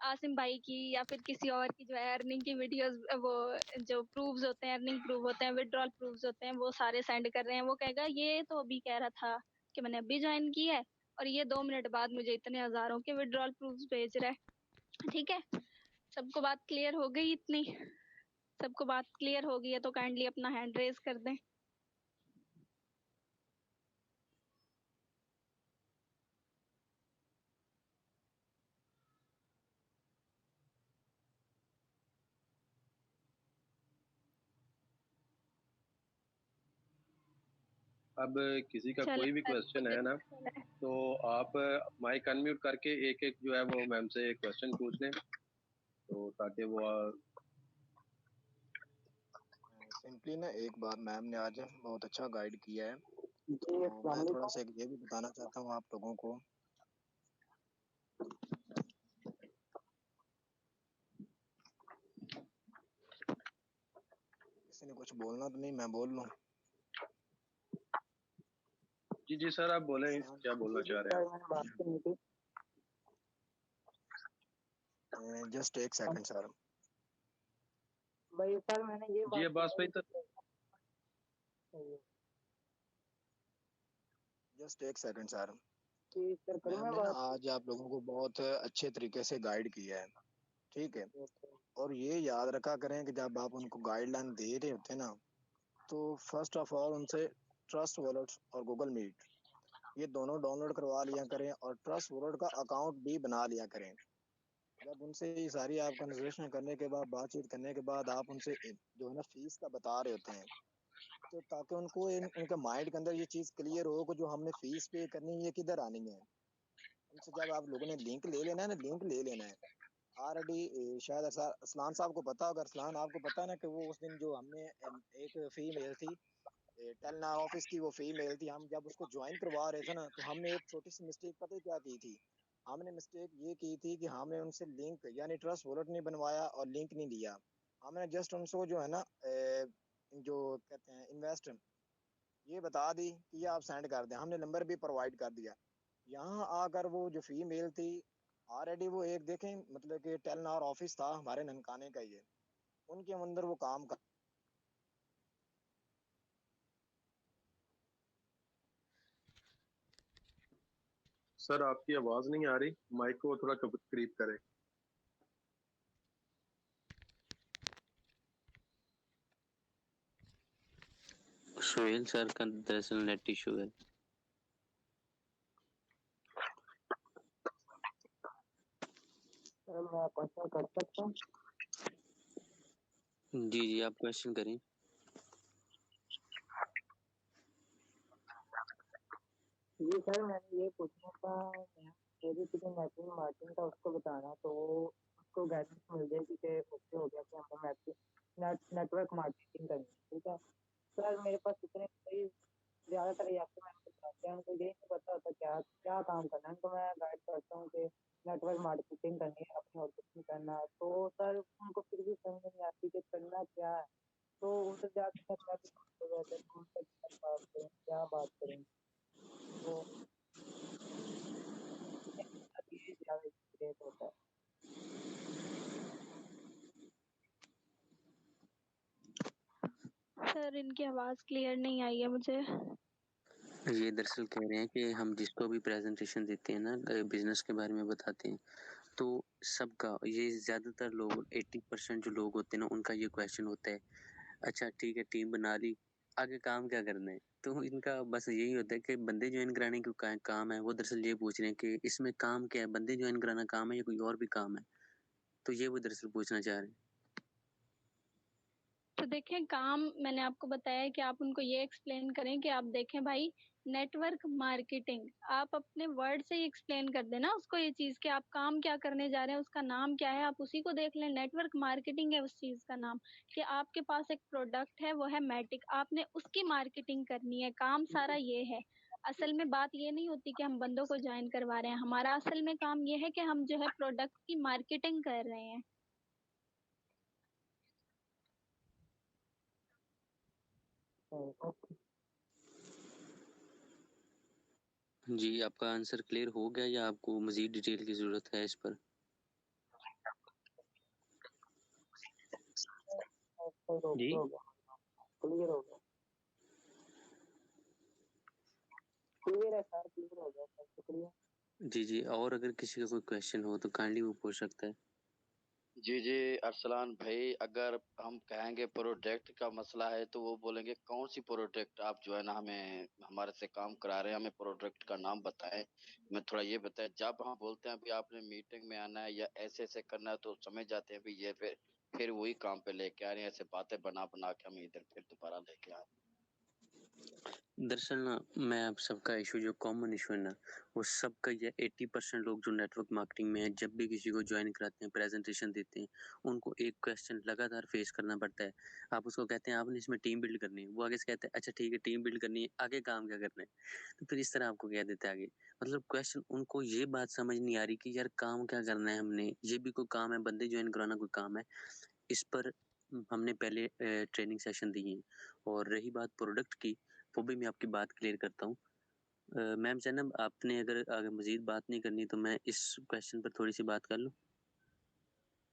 आसिम भाई की या फिर किसी और की जो है अर्निंग की वीडियोज़ वो जो प्रूफ्स होते हैं, अर्निंग प्रूफ होते हैं, विथड्रॉल प्रूफ्स होते हैं, वो सारे सेंड कर रहे हैं। वो कहेगा ये तो अभी कह रहा था कि मैंने अभी जॉइन की है और ये 2 मिनट बाद मुझे इतने हज़ारों के विथड्रॉल प्रूफ्स भेज रहा है। ठीक है? सबको बात क्लियर हो गई इतनी? सबको बात क्लियर हो गई है तो काइंडली अपना हैंड रेज़ कर दें। अब किसी का चलें कोई भी सर क्वेश्चन मुझे है ना, चलें। तो आप माइक अनम्यूट करके एक एक जो है वो मैम से क्वेश्चन पूछ लें, तो ताकि वो सिंपली ना एक बात, मैम ने आज बहुत अच्छा गाइड किया है, जी तो अस्सलाम मैं थोड़ा सा वालेकुम। एक ये भी बताना चाहता हूँ आप लोगों को। किसी ने कुछ बोलना तो नहीं, मैं बोल लूँ? जी जी सर आप बोलें, इरफान, क्या बोलना जी जी चाह रहे सर हैं मैंने बात करनी थी। जस्ट एक सेकंड सर। भाई सर मैंने ये आप? जी बात अब्बास भाई, तो चाहिए जस्ट एक सेकंड सर। कि सर करूँ मैम मैं ने ना बात? आज आप लोगों को बहुत अच्छे तरीके से गाइड किया है, ठीक है? और ये याद रखा करें कि जब आप उनको गाइडलाइन दे रहे होते हैं ना, तो फर्स्ट ऑफ ऑल उनसे ट्रस्ट वॉलेट और गूगल मीट ये दोनों डाउनलोड करवा लिया करें और ट्रस्ट वॉलेट का अकाउंट भी बना लिया करें। जब उनसे ये सारी आप कन्वर्सेशन करने के बाद, बातचीत करने के बाद, आप उनसे जो है ना फीस का बता रहे होते हैं, तो ताकि उनको उनके माइंड के अंदर ये चीज़ क्लियर हो कि जो हमने फीस पे करनी है ये किधर आनी है। उनसे जब आप लोगों ने लिंक ले लेना है ना, लिंक ले लेना है ऑलरेडी। शायद असलान साहब को पता होगा, अरसलान आपको पता है ना कि वो उस दिन जो हमने एक फीमेल थी टेलना ऑफिस की, वो फीमेल थी, हम जब उसको ज्वाइन करवा रहे थे ना, तो हमने एक छोटी सी मिस्टेक पता है क्या की थी? हमने मिस्टेक ये की थी कि हमने उनसे लिंक यानी ट्रस्ट वॉलेट नहीं बनवाया और लिंक नहीं दिया। हमने जस्ट उनको जो है ना जो कहते हैं इन्वेस्ट, ये बता दी कि ये आप सेंड कर दें, हमने नंबर भी प्रोवाइड कर दिया। यहाँ आकर वो जो फीमेल थी ऑलरेडी वो एक देखें मतलब कि टेलन आवर ऑफिस था हमारे ननकाने का, ये उनके अंदर वो काम कर। सर आपकी आवाज नहीं आ रही, माइक को थोड़ा करीब करें। सोहेल सर का दरअसल नेट इशू है। सर मैं क्वेश्चन कर सकता हूँ? जी, आप क्वेश्चन करें। जी सर, मैंने ये पूछना था, मेरी किसी नेटवर्क मार्केटिंग का उसको बताना, तो उसको गाइडेंस मिल जाएगी कि ओके हो गया कि हमको नेटवर्क मार्केटिंग करनी है, ठीक है। सर मेरे पास इतने कोई ज़्यादातर यात्री मेरे को आते हैं, उनको यही नहीं पता होता क्या क्या काम करना है, उनको मैं गाइड करता हूँ कि नेटवर्क मार्केटिंग करनी है, अपने ऑर्गेनाइजेशन करना है, तो सर उनको फिर भी समझ नहीं आती कि करना क्या है, तो उधर जाके सर मैं भी confuse हो जाता हूँ, उनसे क्या बात करें, क्या बात करें, तो ये ज़्यादा क्रिएट होता है। सर इनकी आवाज़ क्लियर नहीं आई है मुझे। ये दरअसल कह रहे हैं कि हम जिसको भी प्रेजेंटेशन देते हैं ना, बिजनेस के बारे में बताते हैं, तो सबका ये ज़्यादातर लोग 80% जो लोग होते हैं ना, उनका ये क्वेश्चन होता है, अच्छा ठीक है टीम बना ली, आगे काम क्या करना है? तो इनका बस यही होता है कि बंदे जॉइन कराने का काम है, वो दरअसल ये पूछ रहे हैं कि इसमें काम क्या है, बंदे जॉइन कराना काम है या कोई और भी काम है? तो ये वो दरअसल पूछना चाह रहे हैं। तो देखें, काम मैंने आपको बताया है कि आप उनको ये एक्सप्लेन करें कि आप देखें भाई, नेटवर्क मार्केटिंग आप अपने वर्ड से ही एक्सप्लेन कर देना उसको, ये चीज़ कि आप काम क्या करने जा रहे हैं, उसका नाम क्या है, आप उसी को देख लें। नेटवर्क मार्केटिंग है उस चीज़ का नाम, कि आपके पास एक प्रोडक्ट है, वो है मैटिक, आपने उसकी मार्केटिंग करनी है, काम सारा ये है। असल में बात ये नहीं होती कि हम बंदों को ज्वाइन करवा रहे हैं, हमारा असल में काम ये है कि हम जो है प्रोडक्ट की मार्केटिंग कर रहे हैं। ओके। जी, आपका आंसर क्लियर हो गया या आपको मज़ीद डिटेल की ज़रूरत है इस पर? ओके जी? हो गया, क्लियर हो गया, क्लियर है सर, क्लियर हो गया सर, शुक्रिया। जी, और अगर किसी का कोई क्वेश्चन हो तो काइंडली वो पूछ सकता है। जी जी, अरसलान भाई, अगर हम कहेंगे प्रोडक्ट का मसला है तो वो बोलेंगे कौन सी प्रोडक्ट आप जो है ना हमें हमारे से काम करा रहे हैं, हमें प्रोडक्ट का नाम बताएं। मैं थोड़ा ये बताएं, जब हम बोलते हैं अभी आपने मीटिंग में आना है या ऐसे ऐसे करना है, तो समझ जाते हैं भी ये फिर वही काम पे लेके आ रहे हैं, ऐसे बातें बना बना के हमें इधर फिर दोबारा लेके आ रहे हैं। दरअसल ना, मैं आप सबका इशू जो कॉमन इशू है ना, वो सबका ये 80% लोग जो नेटवर्क मार्केटिंग में है, जब भी किसी को ज्वाइन कराते हैं, प्रेजेंटेशन देते हैं, उनको एक क्वेश्चन लगातार फेस करना पड़ता है। आप उसको कहते हैं आपने इसमें टीम बिल्ड करनी है, वो आगे से कहते हैं अच्छा ठीक है टीम बिल्ड करनी है, आगे काम क्या करना है? तो फिर इस तरह आपको कह देते हैं आगे। मतलब क्वेश्चन उनको ये बात समझ नहीं आ रही कि यार काम क्या करना है हमने, ये भी कोई काम है, बंदे ज्वाइन कराना कोई काम है। इस पर हमने पहले ट्रेनिंग सेशन दिए हैं। और रही बात प्रोडक्ट की, वो भी मैं आपकी बात क्लियर करता हूँ। मैम ज़ैनब, आपने अगर मज़ीद बात नहीं करनी तो मैं इस क्वेश्चन पर थोड़ी-सी बात कर लूँ?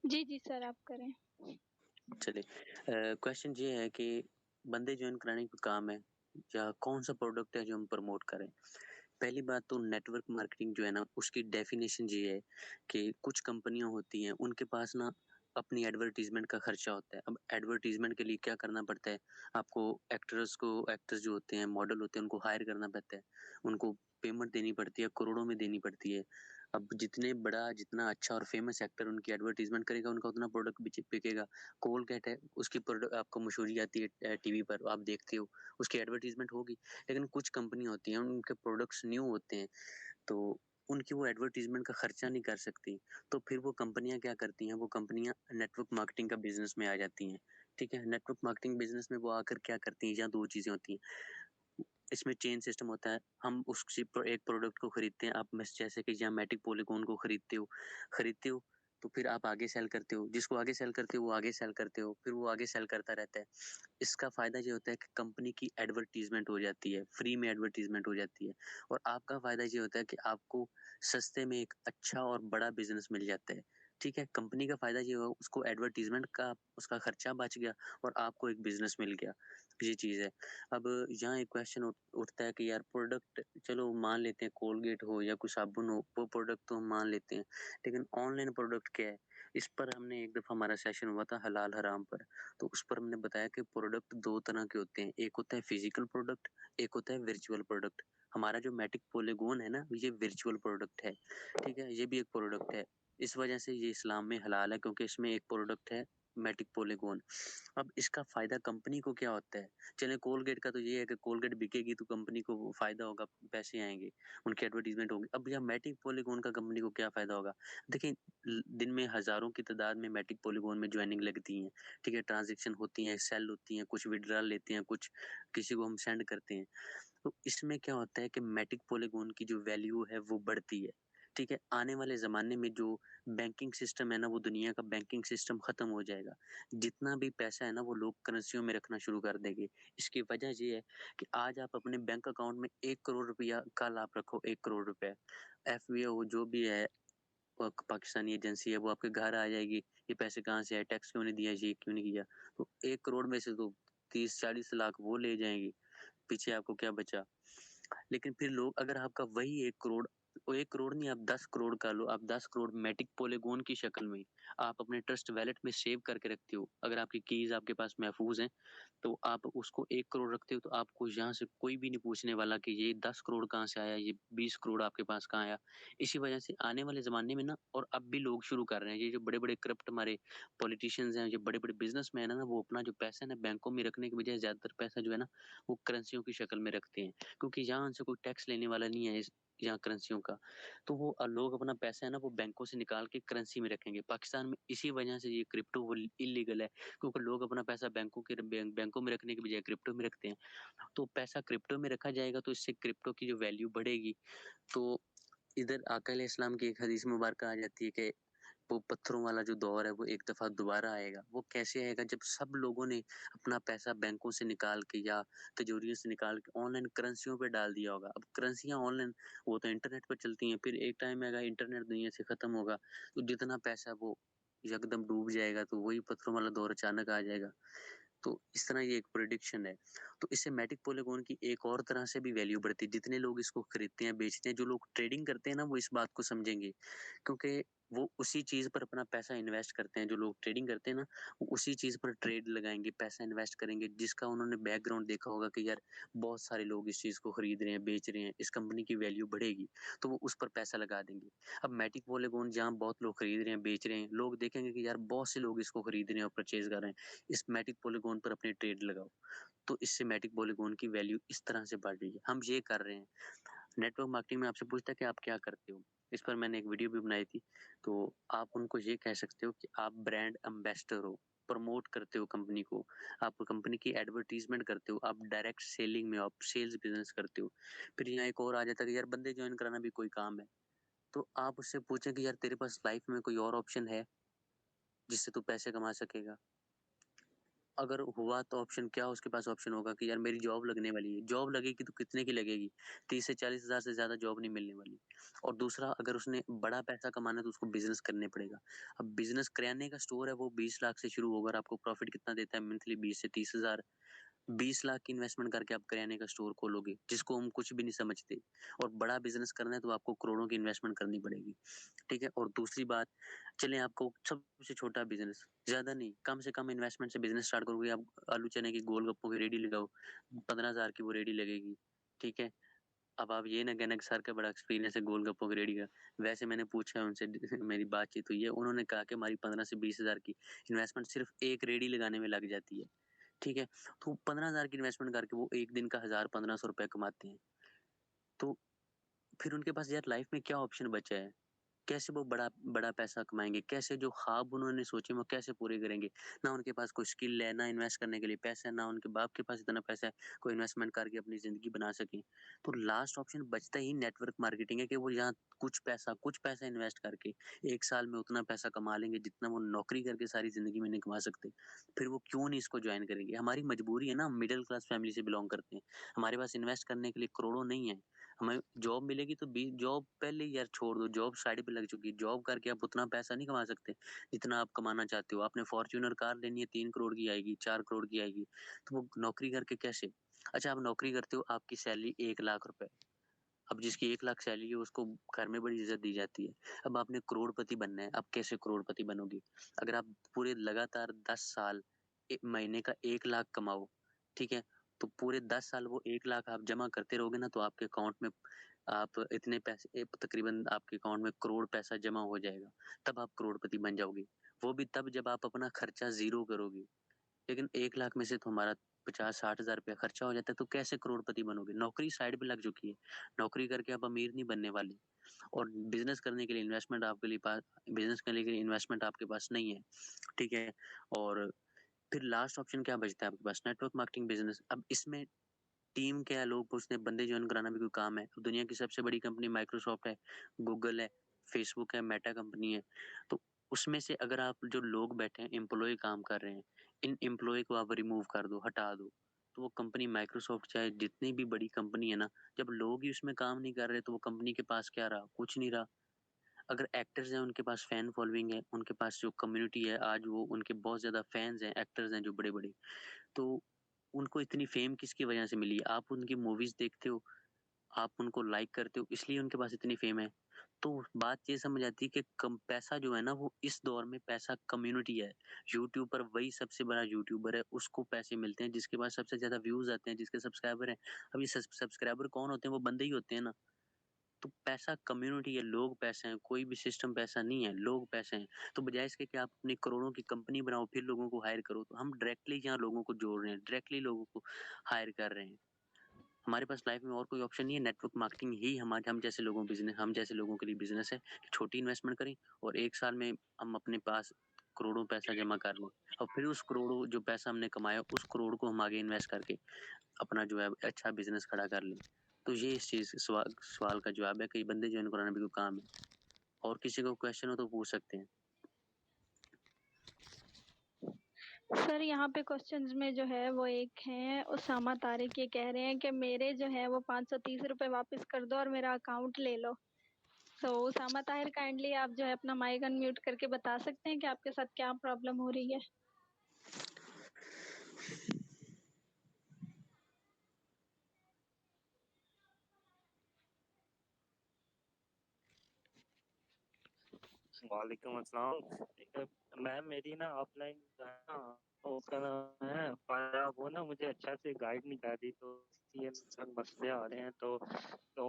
जी, जी सर, आप करें। चलिए, क्वेश्चन ये है कि बंदे जॉइन कराने का काम है या कौन-सा प्रोडक्ट है जो हम प्रमोट करें? पहली बात तो नेटवर्क मार्केटिंग जो है ना, उसकी डेफिनेशन ये है कि कुछ कंपनियाँ होती हैं, उनके पास ना अपनी एडवर्टाइज़मेंट का खर्चा होता है। अब एडवर्टाइज़मेंट के लिए क्या करना पड़ता है, आपको एक्टर्स जो होते हैं, मॉडल होते हैं, उनको हायर करना पड़ता है। उनको पेमेंट देनी पड़ती है, करोड़ों में देनी पड़ती है। अब जितना अच्छा और फेमस एक्टर उनकी एडवर्टाइज़मेंट करेगा, उनका उतना प्रोडक्ट बिकेगा। कोलगेट है, उसकी आपको मशहूरी आती है टीवी पर, आप देखते हो, उसकी एडवर्टाइज़मेंट होगी। लेकिन कुछ कंपनी होती हैं, उनके प्रोडक्ट्स न्यू होते हैं, तो उनकी वो एडवर्टाइज़मेंट का खर्चा नहीं कर सकती। तो फिर वो कंपनियाँ क्या करती हैं, वो कंपनियाँ नेटवर्क मार्केटिंग का बिज़नेस में आ जाती हैं, ठीक है? नेटवर्क मार्केटिंग बिज़नेस में वो आकर क्या करती हैं, यहाँ 2 चीज़ें होती हैं। इसमें चेन सिस्टम होता है, हम एक प्रोडक्ट को खरीदते हैं, आप जैसे कि यहाँ मैटिक पॉलीगॉन को खरीदते हो, तो फिर आप आगे सेल करते हो, जिसको आगे सेल करते हो, वो आगे सेल करते हो, फिर वो आगे सेल करता रहता है। इसका फ़ायदा ये होता है कि कंपनी की एडवर्टाइज़मेंट हो जाती है, फ्री में एडवर्टाइज़मेंट हो जाती है, और आपका फ़ायदा ये होता है कि आपको सस्ते में एक अच्छा और बड़ा बिज़नेस मिल जाता है, ठीक है? कंपनी का फ़ायदा ये हुआ, उसको एडवर्टाइज़मेंट का उसका खर्चा बच गया और आपको एक बिज़नेस मिल गया, ये चीज़ है। अब यहाँ एक क्वेश्चन उठता है कि यार प्रोडक्ट चलो मान लेते हैं, कोलगेट हो या कोई साबुन हो, वो प्रोडक्ट तो हम मान लेते हैं, लेकिन ऑनलाइन प्रोडक्ट क्या है? इस पर हमने एक दफ़ा हमारा सेशन हुआ था हलाल हराम पर, तो उस पर हमने बताया कि प्रोडक्ट 2 तरह के होते हैं, एक होता है फिजिकल प्रोडक्ट, एक होता है वर्चुअल प्रोडक्ट। हमारा जो मैटिक पॉलीगॉन है ना, ये वर्चुअल प्रोडक्ट है, ठीक है? ये भी एक प्रोडक्ट है। इस वजह से ये इस्लाम में हलाल है, क्योंकि इसमें एक प्रोडक्ट है मैटिक पॉलीगॉन। अब इसका फ़ायदा कंपनी को क्या होता है? चलिए कोलगेट का तो ये है कि कोलगेट बिकेगी तो कंपनी को वो फ़ायदा होगा, पैसे आएँगे, उनकी एडवर्टाइज़मेंट होगी। अब यहाँ मैटिक पॉलीगॉन का कंपनी को क्या फ़ायदा होगा? देखिए दिन में हज़ारों की तादाद में मैटिक पॉलीगॉन में जॉइनिंग लगती हैं, ठीक है? ट्रांज़ैक्शन होती हैं, सेल होती हैं, कुछ विथड्रॉल लेते हैं, कुछ किसी को हम सेंड करते हैं। तो इसमें क्या होता है कि मैटिक पॉलीगॉन की जो वैल्यू है वो बढ़ती है, ठीक है? आने वाले ज़माने में जो बैंकिंग सिस्टम है ना, वो दुनिया का बैंकिंग सिस्टम खत्म हो जाएगा। जितना भी पैसा है ना, वो लोग करेंसियों में रखना शुरू कर देंगे। इसकी वजह ये है कि आज आप अपने बैंक अकाउंट में 1 करोड़ रुपया, कल आप रखो 1 करोड़ रुपए। एफबीओ जो भी है, पाकिस्तानी एजेंसी है, वो आपके घर आ जाएगी, ये पैसे कहाँ से आए, टैक्स क्यों नहीं दिया, ये क्यों नहीं किया? तो 1 करोड़ में से तो 30-40 लाख वो ले जाएँगी, पीछे आपको क्या बचा? लेकिन फिर लोग, अगर आपका वही 1 करोड़, वो 1 करोड़ नहीं, आप 10 करोड़ का लो, आप 10 करोड़ मैटिक पॉलीगॉन की शक्ल में आप अपने ट्रस्ट वॉलेट में सेव करके रखते हो। अगर आपकी कीज़ आपके पास महफूज़ हैं, तो आप उसको 1 करोड़ रखते हो, तो आपको यहाँ से कोई भी नहीं पूछने वाला कि ये 10 करोड़ कहाँ से आया, ये 20 करोड़ आपके पास कहाँ आया। इसी वजह से आने वाले ज़माने में ना, और अब भी लोग शुरू कर रहे हैं, ये जो बड़े-बड़े करप्ट हमारे पॉलिटिशियंस हैं, ये बड़े-बड़े बिज़नेसमैन हैं ना, वो अपना जो पैसा है ना बैंकों में रखने के बजाय ज़्यादातर पैसा जो है ना, वो करेंसियों की शक्ल में रखते हैं। क्योंकि यहाँ उनसे कोई टैक्स लेने वाला नहीं है, इस यहाँ करेंसियों का। तो वो लोग अपना पैसा है ना, वो बैंकों से निकाल के करेंसी में रखेंगे। पाकिस्तान में इसी वजह से ये क्रिप्टो वो इल्लीगल है, क्योंकि लोग अपना पैसा बैंकों में रखने के बजाय क्रिप्टो में रखते हैं। तो पैसा क्रिप्टो में रखा जाएगा, तो इससे क्रिप्टो की जो वैल्यू बढ़ेगी। तो इधर आका अलैहिस्सलाम की एक हदीस मुबारक आ जाती है कि वो पत्थरों वाला जो दौर है वो एक दफ़ा दोबारा आएगा। वो कैसे आएगा? जब सब लोगों ने अपना पैसा बैंकों से निकाल के या तिजोरियों से निकाल के ऑनलाइन करेंसियों पे डाल दिया होगा। अब करेंसियाँ ऑनलाइन, वो तो इंटरनेट पे चलती हैं, फिर एक टाइम आएगा इंटरनेट दुनिया से खत्म होगा, तो जितना पैसा वो यकदम डूब जाएगा, तो वही पत्थरों वाला दौर अचानक आ जाएगा। तो इस तरह ये एक प्रेडिक्शन है। तो इससे मैटिक पॉलीगॉन की एक और तरह से भी वैल्यू बढ़ती है। जितने लोग इसको खरीदते हैं, बेचते हैं, जो लोग ट्रेडिंग करते हैं ना, वो इस बात को समझेंगे, क्योंकि वो उसी चीज़ पर अपना पैसा इन्वेस्ट करते हैं। जो लोग ट्रेडिंग करते हैं ना, वो उसी चीज़ पर ट्रेड लगाएँगे, पैसा इन्वेस्ट करेंगे, जिसका उन्होंने बैकग्राउंड देखा होगा कि यार बहुत सारे लोग इस चीज़ को खरीद रहे हैं, बेच रहे हैं, इस कंपनी की वैल्यू बढ़ेगी, तो वो उस पर पैसा लगा देंगे। अब मैटिक पॉलीगॉन जहाँ बहुत लोग खरीद रहे हैं, बेच रहे हैं, लोग देखेंगे कि यार बहुत से लोग इसको खरीद रहे हैं और परचेज़ कर रहे हैं, इस मैटिक पॉलीगॉन पर अपनी ट्रेड लगाओ। तो इससे मैटिक पॉलीगॉन की वैल्यू इस तरह से बढ़ रही है। हम ये कर रहे हैं। नेटवर्क मार्केटिंग में आपसे पूछता है कि आप क्या करते हो? इस पर मैंने एक वीडियो भी बनाई थी। तो आप उनको ये कह सकते हो कि आप ब्रांड एम्बेसडर हो, प्रमोट करते हो कंपनी को, आप कंपनी की एडवर्टाइज़मेंट करते हो, आप डायरेक्ट सेलिंग में हो, आप सेल्स बिज़नेस करते हो। फिर यहाँ एक और आ जाता है कि यार बंदे जॉइन कराना भी कोई काम है। तो आप उससे पूछें कि यार तेरे पास लाइफ़ में कोई और ऑप्शन है, जिससे तू पैसे कमा सकेगा? अगर हुआ तो ऑप्शन क्या उसके पास ऑप्शन होगा कि यार मेरी जॉब लगने वाली है। जॉब लगेगी तो कितने की लगेगी? 30 से 40 हज़ार से ज़्यादा जॉब नहीं मिलने वाली। और दूसरा, अगर उसने बड़ा पैसा कमाना है तो उसको बिज़नेस करने पड़ेगा। अब बिज़नेस किराने का स्टोर है, वो 20 लाख से शुरू होगा और आपको प्रॉफिट कितना देता है मंथली? 20 से 30 हज़ार। 20 लाख की इन्वेस्टमेंट करके आप किराने का स्टोर खोलोगे, जिसको हम कुछ भी नहीं समझते। और बड़ा बिज़नेस करना है तो आपको करोड़ों की इन्वेस्टमेंट करनी पड़ेगी। ठीक है? और दूसरी बात, चलें आपको सबसे छोटा बिज़नेस, ज़्यादा नहीं, कम से कम इन्वेस्टमेंट से बिज़नेस स्टार्ट करोगे। आप आलू चने की गोलगप्पों की रेहड़ी लगाओ, 15,000 की वो रेहड़ी लगेगी, ठीक है? अब आप ये ना कहना कि सर का बड़ा एक्सपीरियंस है गोलगप्पों की रेहड़ी का। वैसे मैंने पूछा उनसे, मेरी बातचीत हुई है, उन्होंने कहा कि हमारी 15 से 20,000 की इन्वेस्टमेंट सिर्फ़ एक रेहड़ी लगाने में लग जाती है, ठीक है? तो 15,000 की इन्वेस्टमेंट करके वो 1 दिन का 1,000-1,500 रुपए कमाते हैं। तो फिर उनके पास यार लाइफ़ में क्या ऑप्शन बचा है? कैसे वो बड़ा बड़ा पैसा कमाएँगे? कैसे जो ख्वाब उन्होंने सोचे वो कैसे पूरे करेंगे? ना उनके पास कोई स्किल है, ना इन्वेस्ट करने के लिए पैसा है, ना उनके बाप के पास इतना पैसा है, कोई इन्वेस्टमेंट करके अपनी ज़िंदगी बना सकें। तो लास्ट ऑप्शन बचता ही नेटवर्क मार्केटिंग है कि वो यहाँ कुछ पैसा इन्वेस्ट करके 1 साल में उतना पैसा कमा लेंगे जितना वो नौकरी करके सारी ज़िंदगी में नहीं कमा सकते। फिर वो क्यों नहीं इसको जॉइन करेंगे? हमारी मजबूरी है ना, हम मिडल क्लास फैमिली से बिलॉन्ग करते हैं। हमारे पास इन्वेस्ट करने के लिए करोड़ों नहीं है। हमें जॉब मिलेगी तो बी जॉब पहले ही यार छोड़ दो, जॉब साइड पे लग चुकी है। जॉब करके आप उतना पैसा नहीं कमा सकते, जितना आप कमाना चाहते हो। आपने फॉर्च्यूनर कार लेनी है, 3 करोड़ की आएगी, 4 करोड़ की आएगी, तो वो नौकरी करके कैसे? अच्छा, आप नौकरी करते हो, आपकी सैलरी 1 लाख रुपए। अब जिसकी 1 लाख सैलरी है उसको घर में बड़ी इज़्ज़त दी जाती है। अब आपने करोड़पति बनना है, आप कैसे करोड़पति बनोगे? अगर आप पूरे लगातार 10 साल महीने का 1 लाख कमाओ, ठीक है? तो पूरे 10 साल वो 1 लाख आप जमा करते रहोगे ना, तो आपके अकाउंट में आप इतने पैसे तकरीबन आपके अकाउंट में करोड़ पैसा जमा हो जाएगा, तब आप करोड़पति बन जाओगे। वो भी तब जब आप अपना खर्चा ज़ीरो करोगे। लेकिन 1 लाख में से तो हमारा 50-60 हज़ार रुपया खर्चा हो जाता है, तो कैसे करोड़पति बनोगे? नौकरी साइड पे लग चुकी है। नौकरी करके आप अमीर नहीं बनने वाले और बिज़नेस करने के लिए इन्वेस्टमेंट आपके पास नहीं है, ठीक है? और फिर लास्ट ऑप्शन क्या बचता है आपके पास? Network marketing business. अब इसमें टीम क्या है, लोग पूछते हैं, बंदे जॉइन कराना भी कोई काम है? अब दुनिया की सबसे बड़ी कंपनी माइक्रोसॉफ्ट है, गूगल है, फेसबुक है, मेटा कंपनी है। तो उसमें से अगर आप जो लोग बैठे हैं, एम्प्लॉयी काम कर रहे हैं, इन एम्प्लॉयी को आप रिमूव कर दो, हटा दो। तो वो कंपनी माइक्रोसॉफ्ट चाहे जितनी भी बड़ी कंपनी है ना, जब लोग ही उसमें काम नहीं कर रहे तो वो कंपनी के पास क्या रहा? कुछ नहीं रहा। अगर एक्टर्स हैं, उनके पास फैन फॉलोइंग है, उनके पास जो कम्युनिटी है, आज वो उनके बहुत ज़्यादा फैन्स हैं, एक्टर्स हैं जो बड़े-बड़े, तो उनको इतनी फ़ेम किसकी वजह से मिली है? आप उनकी मूवीज़ देखते हो, आप उनको लाइक करते हो, इसलिए उनके पास इतनी फ़ेम है। तो बात ये समझ आती है कि कम पैसा जो है ना, वो इस दौर में पैसा कम्युनिटी है। यूट्यूब पर वही सबसे बड़ा यूट्यूबर है, उसको पैसे मिलते हैं, जिसके पास सबसे ज़्यादा व्यूज़ आते हैं, जिसके सब्सक्राइबर हैं। अब ये सब्सक्राइबर कौन होते हैं? वो बंदे ही होते हैं ना। तो पैसा कम्युनिटी है, लोग पैसे हैं, कोई भी सिस्टम पैसा नहीं है, लोग पैसे हैं। तो बजाय इसके कि आप अपनी करोड़ों की कंपनी बनाओ, फिर लोगों को हायर करो, तो हम डायरेक्टली यहाँ लोगों को जोड़ रहे हैं, डायरेक्टली लोगों को हायर कर रहे हैं। हमारे पास लाइफ में और कोई ऑप्शन नहीं है, नेटवर्क मार्केटिंग ही हमारे हम जैसे लोगों के लिए बिज़नेस है। छोटी इन्वेस्टमेंट करें और 1 साल में हम अपने पास करोड़ों पैसा जमा कर लें और फिर उस करोड़ों जो पैसा हमने कमाया, उस करोड़ को हम आगे इन्वेस्ट करके अपना जो है अच्छा बिज़नेस खड़ा कर लें। तो ये इस चीज़ सवाल का जवाब है कि बंदे जॉइन कराना भी कोई काम है। और किसी को क्वेश्चन हो तो पूछ सकते हैं। सर यहाँ पे क्वेश्चंस में जो है वो एक हैं उसामा तारिक, ये कह रहे हैं कि मेरे जो है वो 530 रुपए वापस कर दो और मेरा अकाउंट ले लो। तो उसामा ताहिर, काइंडली आप जो है अपना माइक अनम्यूट करके बता सकते हैं कि आपके साथ क्या प्रॉब्लम हो रही है? वालेकुम अस्सलाम। मैम मेरी ना ऑफलाइन जो है ना, उसका नाम है फाया, वो ना मुझे अच्छा से गाइड नहीं कर रही, तो इसलिए मसले आ रहे हैं। तो